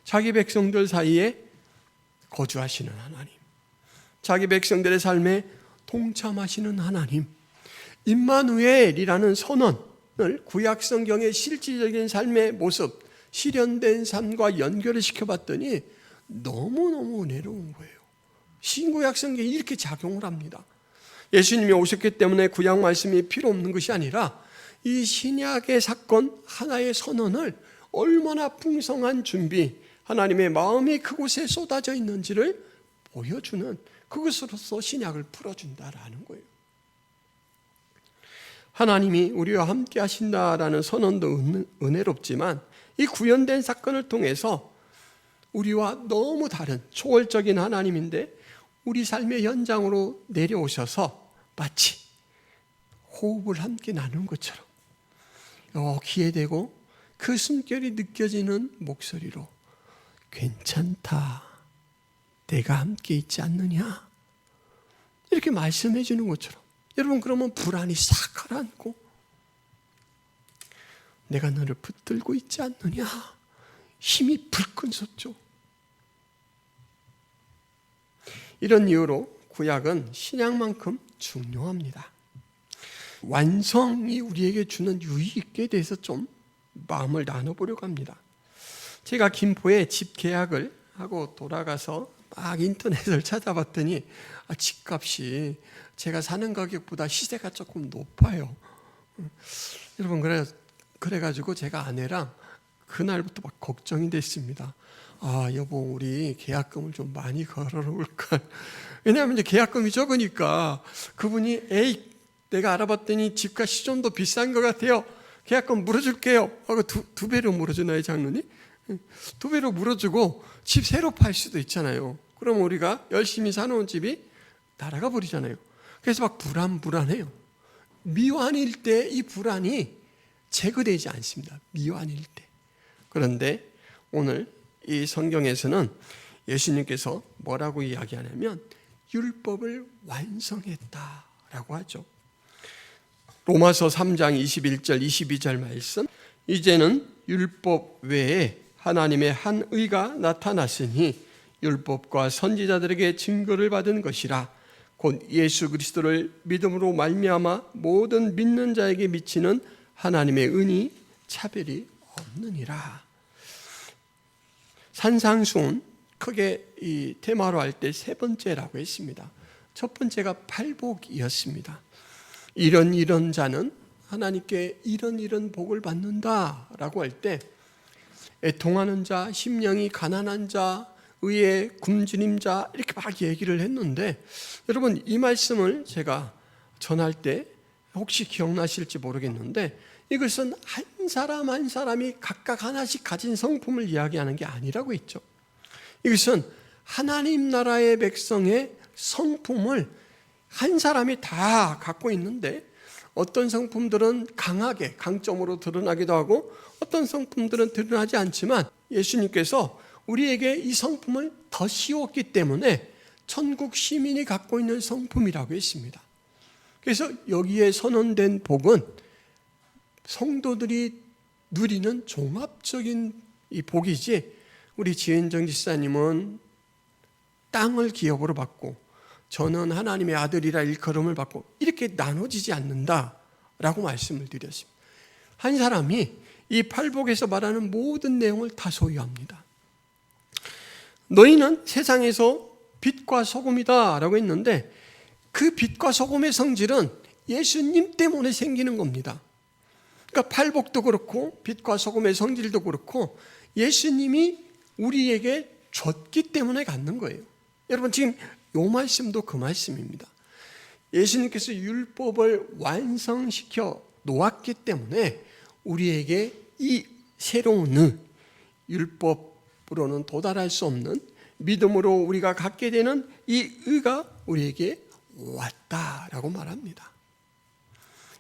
자기 백성들 사이에 거주하시는 하나님, 자기 백성들의 삶에 동참하시는 하나님, 임마누엘이라는 선언을 구약 성경의 실질적인 삶의 모습, 실현된 삶과 연결을 시켜봤더니 너무너무 은혜로운 거예요. 신구약 성경이 이렇게 작용을 합니다. 예수님이 오셨기 때문에 구약 말씀이 필요 없는 것이 아니라 이 신약의 사건 하나의 선언을 얼마나 풍성한 준비, 하나님의 마음이 그곳에 쏟아져 있는지를 보여주는 그것으로서 신약을 풀어준다라는 거예요. 하나님이 우리와 함께 하신다라는 선언도 은혜롭지만 이 구현된 사건을 통해서 우리와 너무 다른 초월적인 하나님인데 우리 삶의 현장으로 내려오셔서 마치 호흡을 함께 나누는 것처럼 귀에 대고 그 숨결이 느껴지는 목소리로 괜찮다, 내가 함께 있지 않느냐, 이렇게 말씀해 주는 것처럼 여러분, 그러면 불안이 싹 가라앉고 내가 너를 붙들고 있지 않느냐, 힘이 불끈 솟죠. 이런 이유로 구약은 신약만큼 중요합니다. 완성이 우리에게 주는 유익에 대해서 좀 마음을 나눠보려고 합니다. 제가 김포에 집 계약을 하고 돌아가서 막 인터넷을 찾아봤더니 집값이 제가 사는 가격보다 시세가 조금 높아요. 여러분, 그래가지고 제가 아내랑 그날부터 막 걱정이 됐습니다. 여보, 우리 계약금을 좀 많이 걸어놓을까? 왜냐하면 이제 계약금이 적으니까 그분이 내가 알아봤더니 집값이 좀 더 비싼 것 같아요. 계약금 물어줄게요 하고 두 배로 물어주나요, 장로님? 두 배로 물어주고 집 새로 팔 수도 있잖아요. 그럼 우리가 열심히 사놓은 집이 날아가 버리잖아요. 그래서 막 불안해요. 미완일 때 이 불안이 제거되지 않습니다. 미완일 때. 그런데 오늘 이 성경에서는 예수님께서 뭐라고 이야기하냐면 율법을 완성했다라고 하죠. 로마서 3장 21절 22절 말씀, 이제는 율법 외에 하나님의 한 의가 나타났으니 율법과 선지자들에게 증거를 받은 것이라. 곧 예수 그리스도를 믿음으로 말미암아 모든 믿는 자에게 미치는 하나님의 은이 차별이 없느니라. 산상수훈 크게 이 테마로 할 때 세 번째라고 했습니다. 첫 번째가 팔복이었습니다. 이런 자는 하나님께 이런 복을 받는다라고 할 때 애통하는 자, 심령이 가난한 자, 의에 굶주린 자, 이렇게 막 얘기를 했는데, 여러분, 이 말씀을 제가 전할 때 혹시 기억나실지 모르겠는데 이것은 한 사람 한 사람이 각각 하나씩 가진 성품을 이야기하는 게 아니라고 했죠. 이것은 하나님 나라의 백성의 성품을 한 사람이 다 갖고 있는데 어떤 성품들은 강하게 강점으로 드러나기도 하고 어떤 성품들은 드러나지 않지만 예수님께서 우리에게 이 성품을 더 씌웠기 때문에 천국 시민이 갖고 있는 성품이라고 했습니다. 그래서 여기에 선언된 복은 성도들이 누리는 종합적인 이 복이지, 우리 지은정 집사님은 땅을 기업으로 받고 저는 하나님의 아들이라 일컬음을 받고 이렇게 나눠지지 않는다라고 말씀을 드렸습니다. 한 사람이 이 팔복에서 말하는 모든 내용을 다 소유합니다. 너희는 세상에서 빛과 소금이다 라고 했는데 그 빛과 소금의 성질은 예수님 때문에 생기는 겁니다. 그러니까 팔복도 그렇고 빛과 소금의 성질도 그렇고 예수님이 우리에게 줬기 때문에 갖는 거예요. 여러분, 지금 이 말씀도 그 말씀입니다. 예수님께서 율법을 완성시켜 놓았기 때문에 우리에게 이 새로운 율법으로는 도달할 수 없는 믿음으로 우리가 갖게 되는 이 의가 우리에게 왔다라고 말합니다.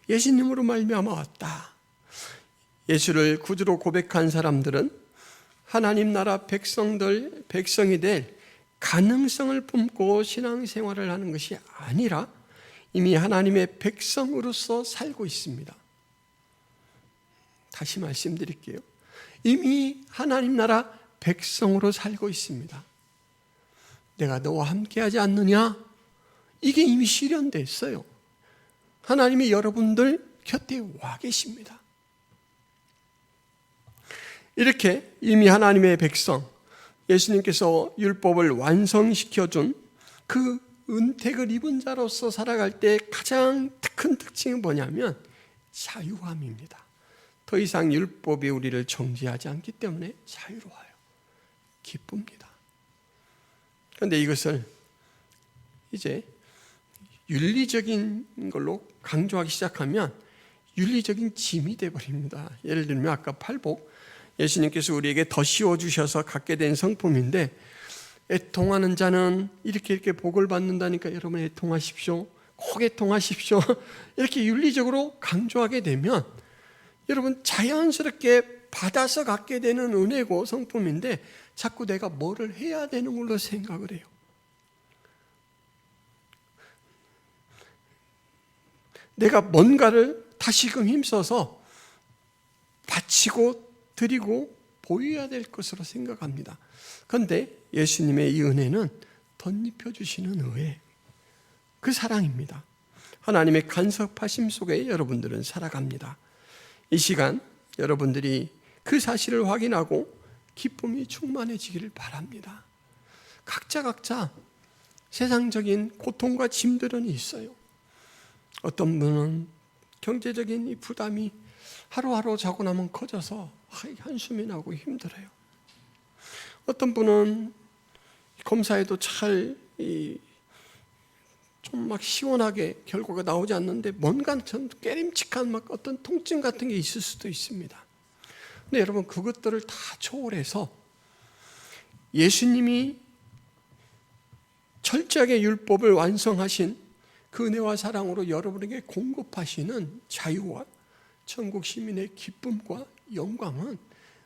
예수님으로 말미암아 왔다. 예수를 구주로 고백한 사람들은 하나님 나라 백성이 될 가능성을 품고 신앙생활을 하는 것이 아니라 이미 하나님의 백성으로서 살고 있습니다. 다시 말씀드릴게요. 이미 하나님 나라 백성으로 살고 있습니다. 내가 너와 함께하지 않느냐? 이게 이미 실현됐어요. 하나님이 여러분들 곁에 와 계십니다. 이렇게 이미 하나님의 백성, 예수님께서 율법을 완성시켜준 그 은택을 입은 자로서 살아갈 때 가장 큰 특징이 뭐냐면 자유함입니다. 더 이상 율법이 우리를 정죄하지 않기 때문에 자유로워요. 기쁩니다. 그런데 이것을 이제 윤리적인 걸로 강조하기 시작하면 윤리적인 짐이 되어버립니다. 예를 들면 아까 팔복, 예수님께서 우리에게 더 씌워주셔서 갖게 된 성품인데, 애통하는 자는 이렇게 복을 받는다니까 여러분 애통하십시오, 꼭 애통하십시오, 이렇게 윤리적으로 강조하게 되면 여러분 자연스럽게 받아서 갖게 되는 은혜고 성품인데, 자꾸 내가 뭐를 해야 되는 걸로 생각을 해요. 내가 뭔가를 다시금 힘써서 바치고 드리고 보여야 될 것으로 생각합니다. 그런데 예수님의 이 은혜는 덧입혀 주시는 은혜, 그 사랑입니다. 하나님의 간섭하심 속에 여러분들은 살아갑니다. 이 시간 여러분들이 그 사실을 확인하고 기쁨이 충만해지기를 바랍니다. 각자 세상적인 고통과 짐들은 있어요. 어떤 분은 경제적인 이 부담이 하루하루 자고 나면 커져서 한숨이 나고 힘들어요. 어떤 분은 검사에도 잘 좀 막 시원하게 결과가 나오지 않는데 뭔가 좀 깨림칙한 막 어떤 통증 같은 게 있을 수도 있습니다. 근데 여러분 그것들을 다 초월해서 예수님이 철저하게 율법을 완성하신 그 은혜와 사랑으로 여러분에게 공급하시는 자유와 천국 시민의 기쁨과 영광은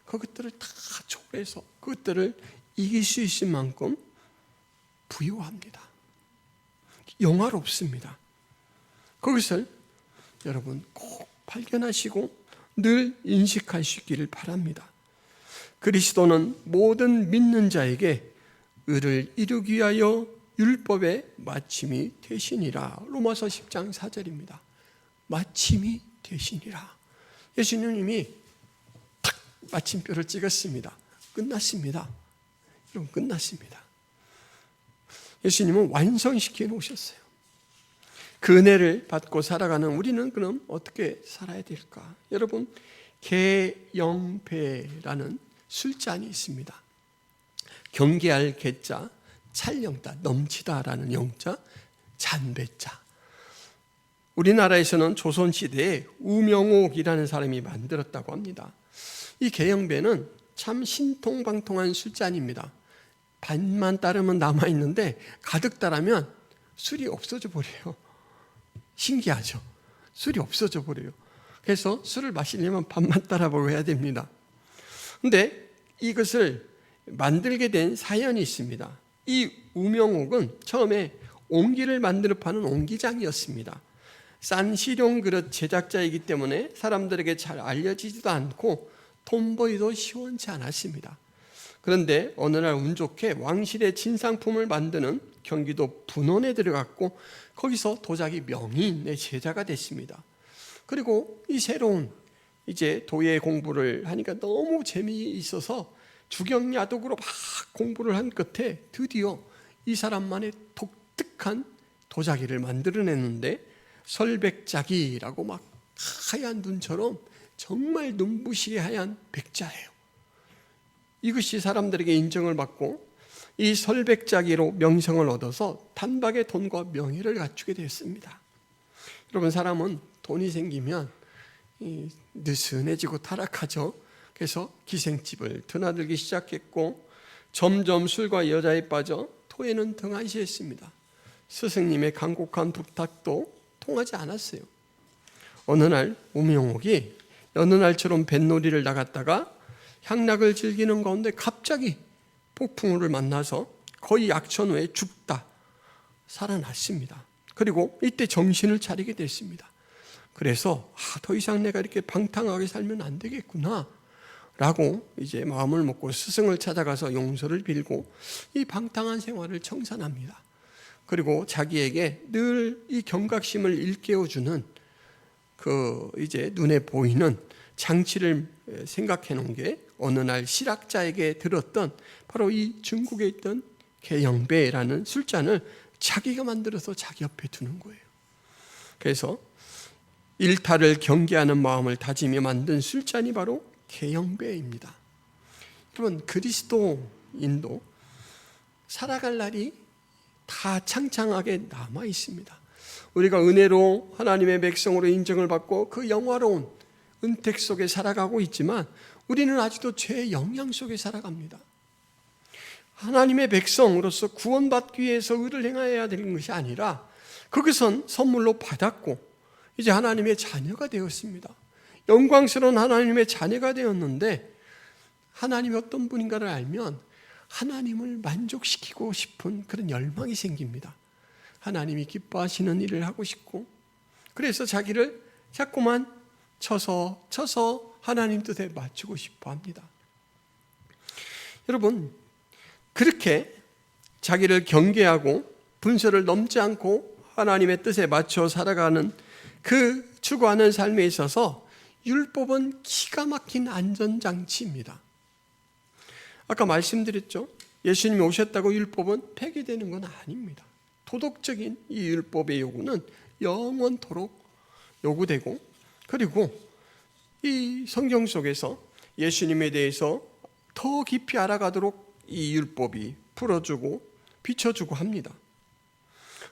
그것들을 다 초월해서 그것들을 이길 수 있을 만큼 부유합니다. 영화롭습니다. 그것을 여러분 꼭 발견하시고 늘 인식하시기를 바랍니다. 그리스도는 모든 믿는 자에게 의를 이루기 위하여 율법의 마침이 되시니라. 로마서 10장 4절입니다. 마침이 되시니라. 예수님이 탁 마침표를 찍었습니다. 끝났습니다. 여러분 끝났습니다. 예수님은 완성시켜 놓으셨어요. 그 은혜를 받고 살아가는 우리는 그럼 어떻게 살아야 될까? 여러분 개영배라는 술잔이 있습니다. 경계할 개자, 찰영다, 넘치다라는 영자, 잔배자. 우리나라에서는 조선시대에 우명옥이라는 사람이 만들었다고 합니다. 이 개영배는 참 신통방통한 술잔입니다. 반만 따르면 남아있는데 가득 따르면 술이 없어져 버려요. 신기하죠? 술이 없어져 버려요. 그래서 술을 마시려면 반만 따라보고 해야 됩니다. 근데 이것을 만들게 된 사연이 있습니다. 이 우명옥은 처음에 옹기를 만들어 파는 옹기장이었습니다. 싼 실용 그릇 제작자이기 때문에 사람들에게 잘 알려지지도 않고 돈벌이도 시원치 않았습니다. 그런데 어느 날 운 좋게 왕실의 진상품을 만드는 경기도 분원에 들어갔고 거기서 도자기 명인의 제자가 됐습니다. 그리고 이 새로운 이제 도예 공부를 하니까 너무 재미있어서 주경야독으로 막 공부를 한 끝에 드디어 이 사람만의 독특한 도자기를 만들어냈는데 설백자기라고 막 하얀 눈처럼 정말 눈부시게 하얀 백자예요. 이것이 사람들에게 인정을 받고 이 설백자기로 명성을 얻어서 단박에 돈과 명예를 갖추게 됐습니다. 여러분 사람은 돈이 생기면 느슨해지고 타락하죠. 그래서 기생집을 드나들기 시작했고 점점 술과 여자에 빠져 토에는 등한시했습니다. 스승님의 간곡한 부탁도 통하지 않았어요. 어느 날 우명옥이 여느 날처럼 뱃놀이를 나갔다가 향락을 즐기는 가운데 갑자기 폭풍우를 만나서 거의 약천 후에 죽다 살아났습니다. 그리고 이때 정신을 차리게 됐습니다. 그래서 더 이상 내가 이렇게 방탕하게 살면 안 되겠구나 라고 이제 마음을 먹고 스승을 찾아가서 용서를 빌고 이 방탕한 생활을 청산합니다. 그리고 자기에게 늘 이 경각심을 일깨워주는 그 이제 눈에 보이는 장치를 생각해 놓은 게 어느 날 실학자에게 들었던 바로 이 중국에 있던 개영배라는 술잔을 자기가 만들어서 자기 옆에 두는 거예요. 그래서 일탈을 경계하는 마음을 다지며 만든 술잔이 바로 개영배입니다. 여러분 그리스도인도 살아갈 날이 다 창창하게 남아 있습니다. 우리가 은혜로 하나님의 백성으로 인정을 받고 그 영화로운 은택 속에 살아가고 있지만 우리는 아직도 죄의 영향 속에 살아갑니다. 하나님의 백성으로서 구원받기 위해서 의를 행해야 되는 것이 아니라 그것은 선물로 받았고 이제 하나님의 자녀가 되었습니다. 영광스러운 하나님의 자녀가 되었는데 하나님이 어떤 분인가를 알면 하나님을 만족시키고 싶은 그런 열망이 생깁니다. 하나님이 기뻐하시는 일을 하고 싶고 그래서 자기를 자꾸만 쳐서 하나님 뜻에 맞추고 싶어 합니다. 여러분, 그렇게 자기를 경계하고 분수를 넘지 않고 하나님의 뜻에 맞춰 살아가는 그 추구하는 삶에 있어서 율법은 기가 막힌 안전장치입니다. 아까 말씀드렸죠. 예수님이 오셨다고 율법은 폐기되는 건 아닙니다. 도덕적인 이 율법의 요구는 영원토록 요구되고 그리고 이 성경 속에서 예수님에 대해서 더 깊이 알아가도록 이 율법이 풀어주고 비춰주고 합니다.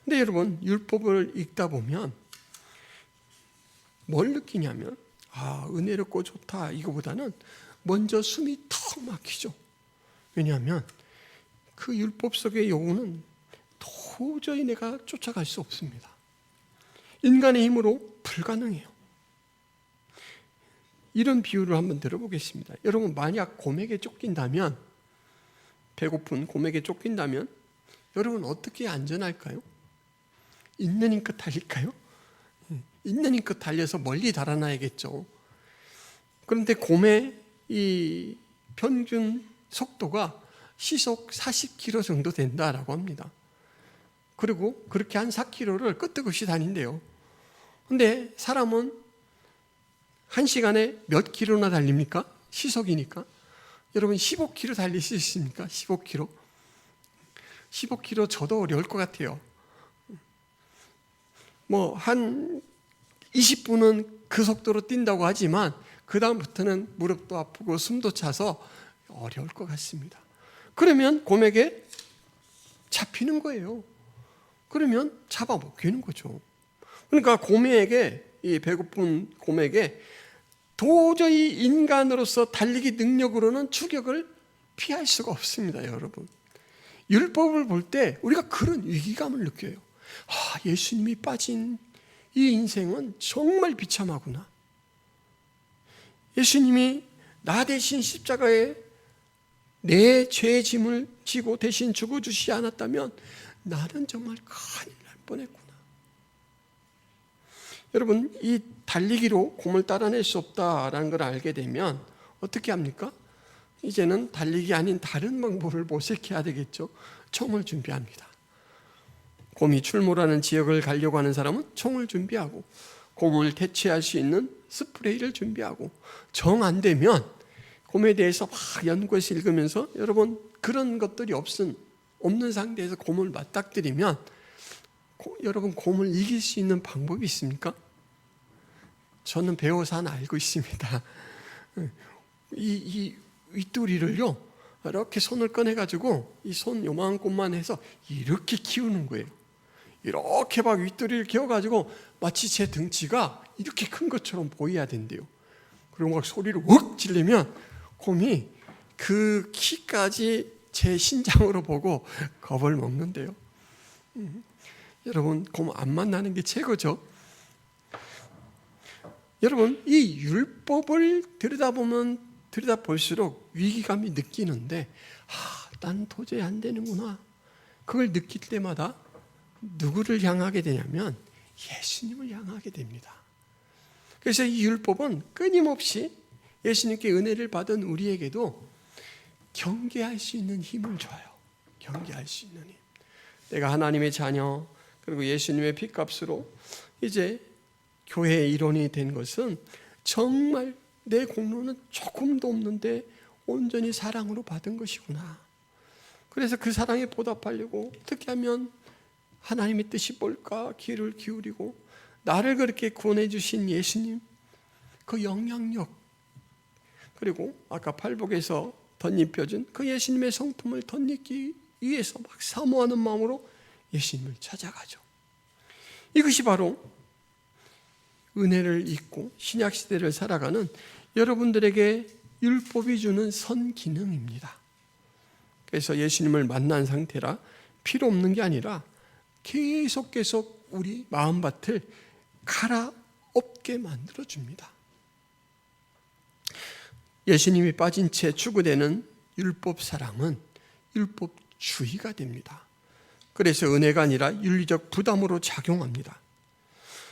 근데 여러분, 율법을 읽다 보면 뭘 느끼냐면 은혜롭고 좋다 이거보다는 먼저 숨이 턱 막히죠. 왜냐하면 그 율법 속의 요구는 도저히 내가 쫓아갈 수 없습니다. 인간의 힘으로 불가능해요. 이런 비유를 한번 들어보겠습니다. 여러분, 만약 곰에게 쫓긴다면, 배고픈 곰에게 쫓긴다면 여러분 어떻게 안전할까요? 있는 힘껏 달릴까요? 있는 힘껏 달려서 멀리 달아나야겠죠. 그런데 곰의 이 평균 속도가 시속 40km 정도 된다라고 합니다. 그리고 그렇게 한 4km를 끄떡없이 다닌대요. 근데 사람은 1시간에 몇 킬로나 달립니까? 시속이니까. 여러분 15km 달릴 수 있습니까? 15km. 15km 저도 어려울 것 같아요. 한 20분은 그 속도로 뛴다고 하지만 그 다음부터는 무릎도 아프고 숨도 차서 어려울 것 같습니다. 그러면 곰에게 잡히는 거예요. 그러면 잡아먹히는 거죠. 그러니까 곰에게, 이 배고픈 곰에게 도저히 인간으로서 달리기 능력으로는 추격을 피할 수가 없습니다, 여러분. 율법을 볼 때 우리가 그런 위기감을 느껴요. 예수님이 빠진 이 인생은 정말 비참하구나. 예수님이 나 대신 십자가에 내 죄의 짐을 지고 대신 죽어주시지 않았다면 나는 정말 큰일 날 뻔했구나. 여러분, 이 달리기로 곰을 따라낼 수 없다라는 걸 알게 되면 어떻게 합니까? 이제는 달리기 아닌 다른 방법을 모색해야 되겠죠. 총을 준비합니다. 곰이 출몰하는 지역을 가려고 하는 사람은 총을 준비하고 곰을 대체할 수 있는 스프레이를 준비하고 정 안 되면 곰에 대해서 막 연구해서 읽으면서 여러분 그런 것들이 없는 상태에서 곰을 맞닥뜨리면 여러분 곰을 이길 수 있는 방법이 있습니까? 저는 배워서 하나 알고 있습니다. 이 윗도리를요 이렇게 손을 꺼내가지고 이 손 요만한 곰만 해서 이렇게 키우는 거예요. 이렇게 막 윗도리를 키워가지고 마치 제 등치가 이렇게 큰 것처럼 보여야 된대요. 그리고 막 소리를 욱 지르면 곰이 그 키까지 제 신장으로 보고 겁을 먹는데요. 여러분 곰 안 만나는 게 최고죠. 여러분 이 율법을 들여다볼수록 위기감이 느끼는데 난 도저히 안 되는구나. 그걸 느낄 때마다 누구를 향하게 되냐면 예수님을 향하게 됩니다. 그래서 이 율법은 끊임없이 예수님께 은혜를 받은 우리에게도 경계할 수 있는 힘을 줘요. 경계할 수 있는 힘. 내가 하나님의 자녀 그리고 예수님의 피값으로 이제 교회의 일원이 된 것은 정말 내 공로는 조금도 없는데 온전히 사랑으로 받은 것이구나. 그래서 그 사랑에 보답하려고 어떻게 하면 하나님의 뜻이 뭘까 귀를 기울이고 나를 그렇게 구원해 주신 예수님 그 영향력 그리고 아까 팔복에서 덧입혀준 그 예수님의 성품을 덧입기 위해서 막 사모하는 마음으로 예수님을 찾아가죠. 이것이 바로 은혜를 잊고 신약시대를 살아가는 여러분들에게 율법이 주는 선기능입니다. 그래서 예수님을 만난 상태라 필요 없는 게 아니라 계속 우리 마음밭을 갈아엎게 만들어줍니다. 예수님이 빠진 채 추구되는 율법 사랑은 율법주의가 됩니다. 그래서 은혜가 아니라 윤리적 부담으로 작용합니다.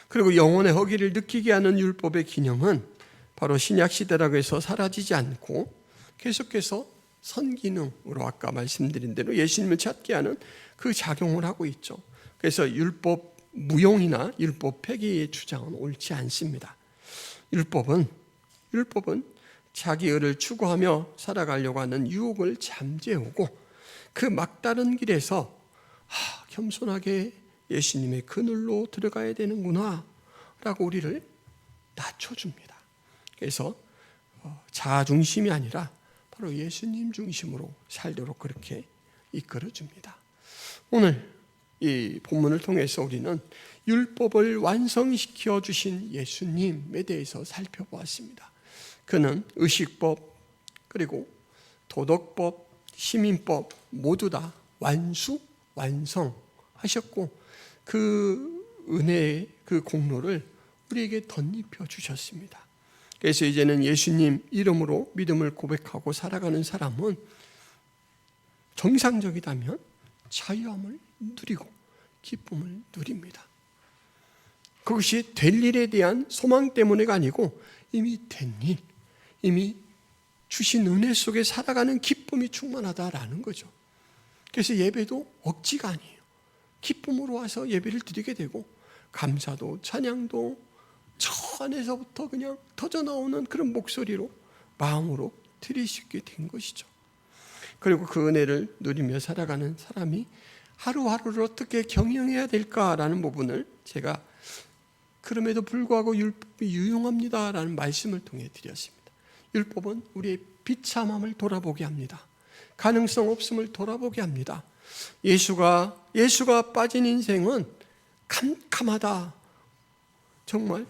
그리고 영혼의 허기를 느끼게 하는 율법의 기능은 바로 신약시대라고 해서 사라지지 않고 계속해서 선기능으로 아까 말씀드린 대로 예수님을 찾게 하는 그 작용을 하고 있죠. 그래서 율법 무용이나 율법 폐기의 주장은 옳지 않습니다. 율법은 자기 의를 추구하며 살아가려고 하는 유혹을 잠재우고 그 막다른 길에서 겸손하게 예수님의 그늘로 들어가야 되는구나 라고 우리를 낮춰줍니다. 그래서 자아 중심이 아니라 바로 예수님 중심으로 살도록 그렇게 이끌어줍니다. 오늘 이 본문을 통해서 우리는 율법을 완성시켜 주신 예수님에 대해서 살펴보았습니다. 그는 의식법, 그리고 도덕법, 시민법 모두 다 완성하셨고 그 은혜의 그 공로를 우리에게 덧입혀 주셨습니다. 그래서 이제는 예수님 이름으로 믿음을 고백하고 살아가는 사람은 정상적이다면 자유함을 누리고 기쁨을 누립니다. 그것이 될 일에 대한 소망 때문에가 아니고 이미 된 일, 이미 주신 은혜 속에 살아가는 기쁨이 충만하다라는 거죠. 그래서 예배도 억지가 아니에요. 기쁨으로 와서 예배를 드리게 되고 감사도 찬양도 저 안에서부터 그냥 터져나오는 그런 목소리로 마음으로 드릴 수 있게 된 것이죠. 그리고 그 은혜를 누리며 살아가는 사람이 하루하루를 어떻게 경영해야 될까라는 부분을 제가 그럼에도 불구하고 율법이 유용합니다라는 말씀을 통해 드렸습니다. 율법은 우리의 비참함을 돌아보게 합니다. 가능성 없음을 돌아보게 합니다. 예수가 빠진 인생은 캄캄하다. 정말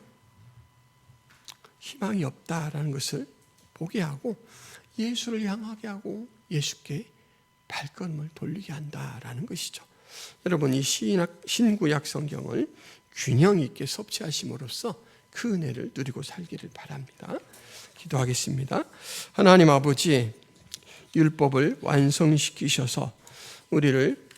희망이 없다라는 것을 보게 하고 예수를 향하게 하고 예수께 발걸음을 돌리게 한다라는 것이죠. 여러분 이 신구약 성경을 균형 있게 섭취하심으로써 그 은혜를 누리고 살기를 바랍니다. 기도하겠습니다. 하나님 아버지, 율법을 완성시키셔서 우리를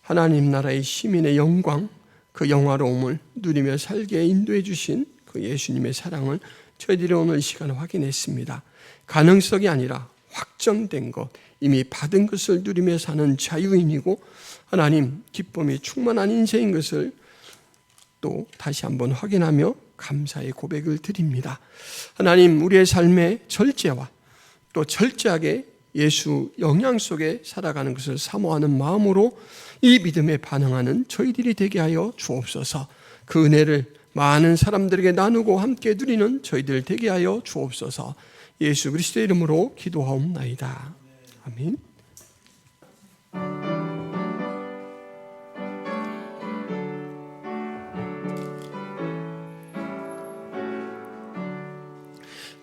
하나님 나라의 시민의 영광, 그 영화로움을 누리며 살게 인도해 주신 그 예수님의 사랑을 저희들이 오늘 이 시간에 확인했습니다. 가능성이 아니라 확정된 것, 이미 받은 것을 누리며 사는 자유인이고 하나님 기쁨이 충만한 인생인 것을 또 다시 한번 확인하며 감사의 고백을 드립니다. 하나님 우리의 삶의 절제와 또 철저하게 예수 영향 속에 살아가는 것을 사모하는 마음으로 이 믿음에 반응하는 저희들이 되게 하여 주옵소서. 그 은혜를 많은 사람들에게 나누고 함께 누리는 저희들 되게 하여 주옵소서. 예수 그리스도의 이름으로 기도하옵나이다. 아멘.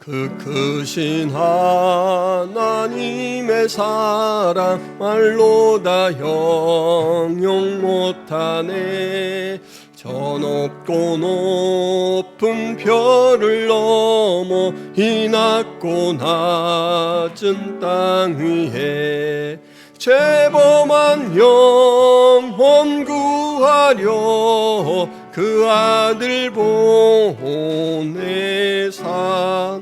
그 크신 하나님의 사랑 말로 다 형용 못하네. 저 높고 높은 별을 넘어 이 낮고 낮은 땅 위에 죄범한 영혼 구하려 그 아들 보내사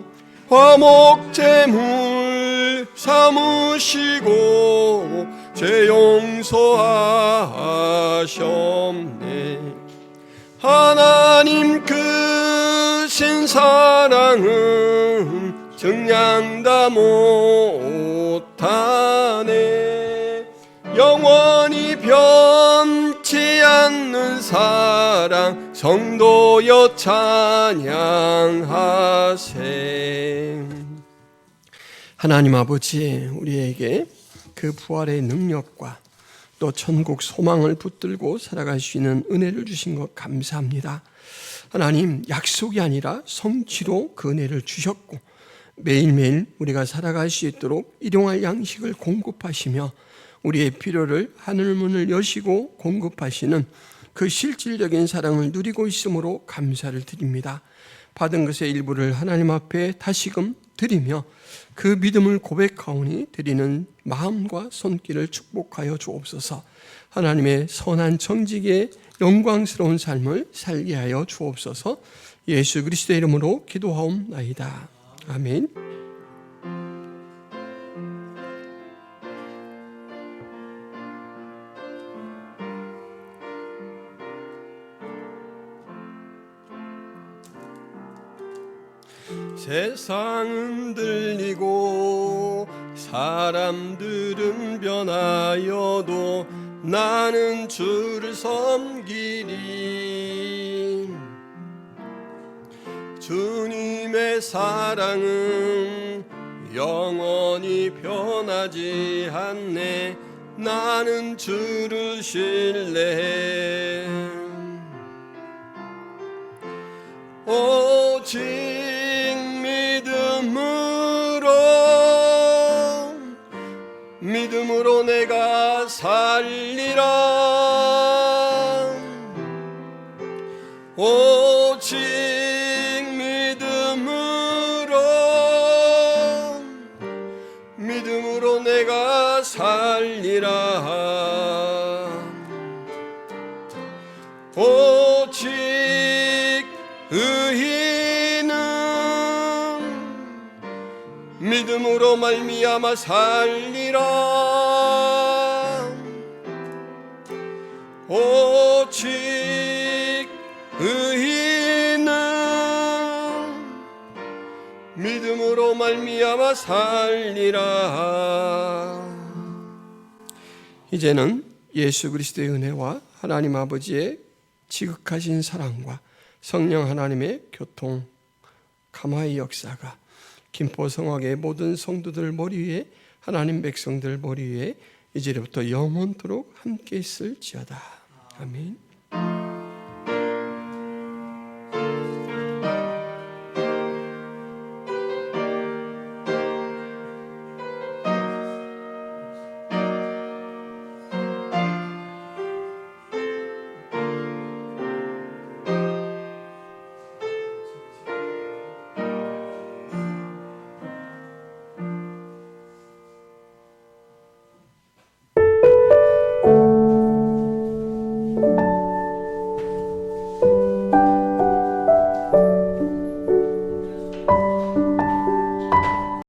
화목제물 삼으시고 죄 용서하셨네. 하나님 크신 사랑은 증량 다 못하네. 영원히 변치 않는 사랑 성도여 찬양하세. 하나님 아버지, 우리에게 그 부활의 능력과 또 천국 소망을 붙들고 살아갈 수 있는 은혜를 주신 것 감사합니다. 하나님, 약속이 아니라 성취로 그 은혜를 주셨고 매일매일 우리가 살아갈 수 있도록 일용할 양식을 공급하시며 우리의 필요를 하늘문을 여시고 공급하시는 그 실질적인 사랑을 누리고 있으므로 감사를 드립니다. 받은 것의 일부를 하나님 앞에 다시금 드리며 그 믿음을 고백하오니 드리는 마음과 손길을 축복하여 주옵소서. 하나님의 선한 정직의 영광스러운 삶을 살게 하여 주옵소서. 예수 그리스도의 이름으로 기도하옵나이다. 아멘. 세상은 들리고 사람들은 변하여도 나는 주를 섬기리. 주님의 사랑은 영원히 변하지 않네. 나는 주를 신뢰해. 오직 믿음으로 내가 살리라. 오직 믿음으로 내가 살리라. 오직 의인은 믿음으로 말미암아 살리라. 오직 의인은 믿음으로 말미암아 살리라. 이제는 예수 그리스도의 은혜와 하나님 아버지의 지극하신 사랑과 성령 하나님의 교통 감화의 역사가 김포성악의 모든 성도들 머리 위에, 하나님 백성들 머리 위에 이제부터 영원토록 함께 있을지어다. 아멘.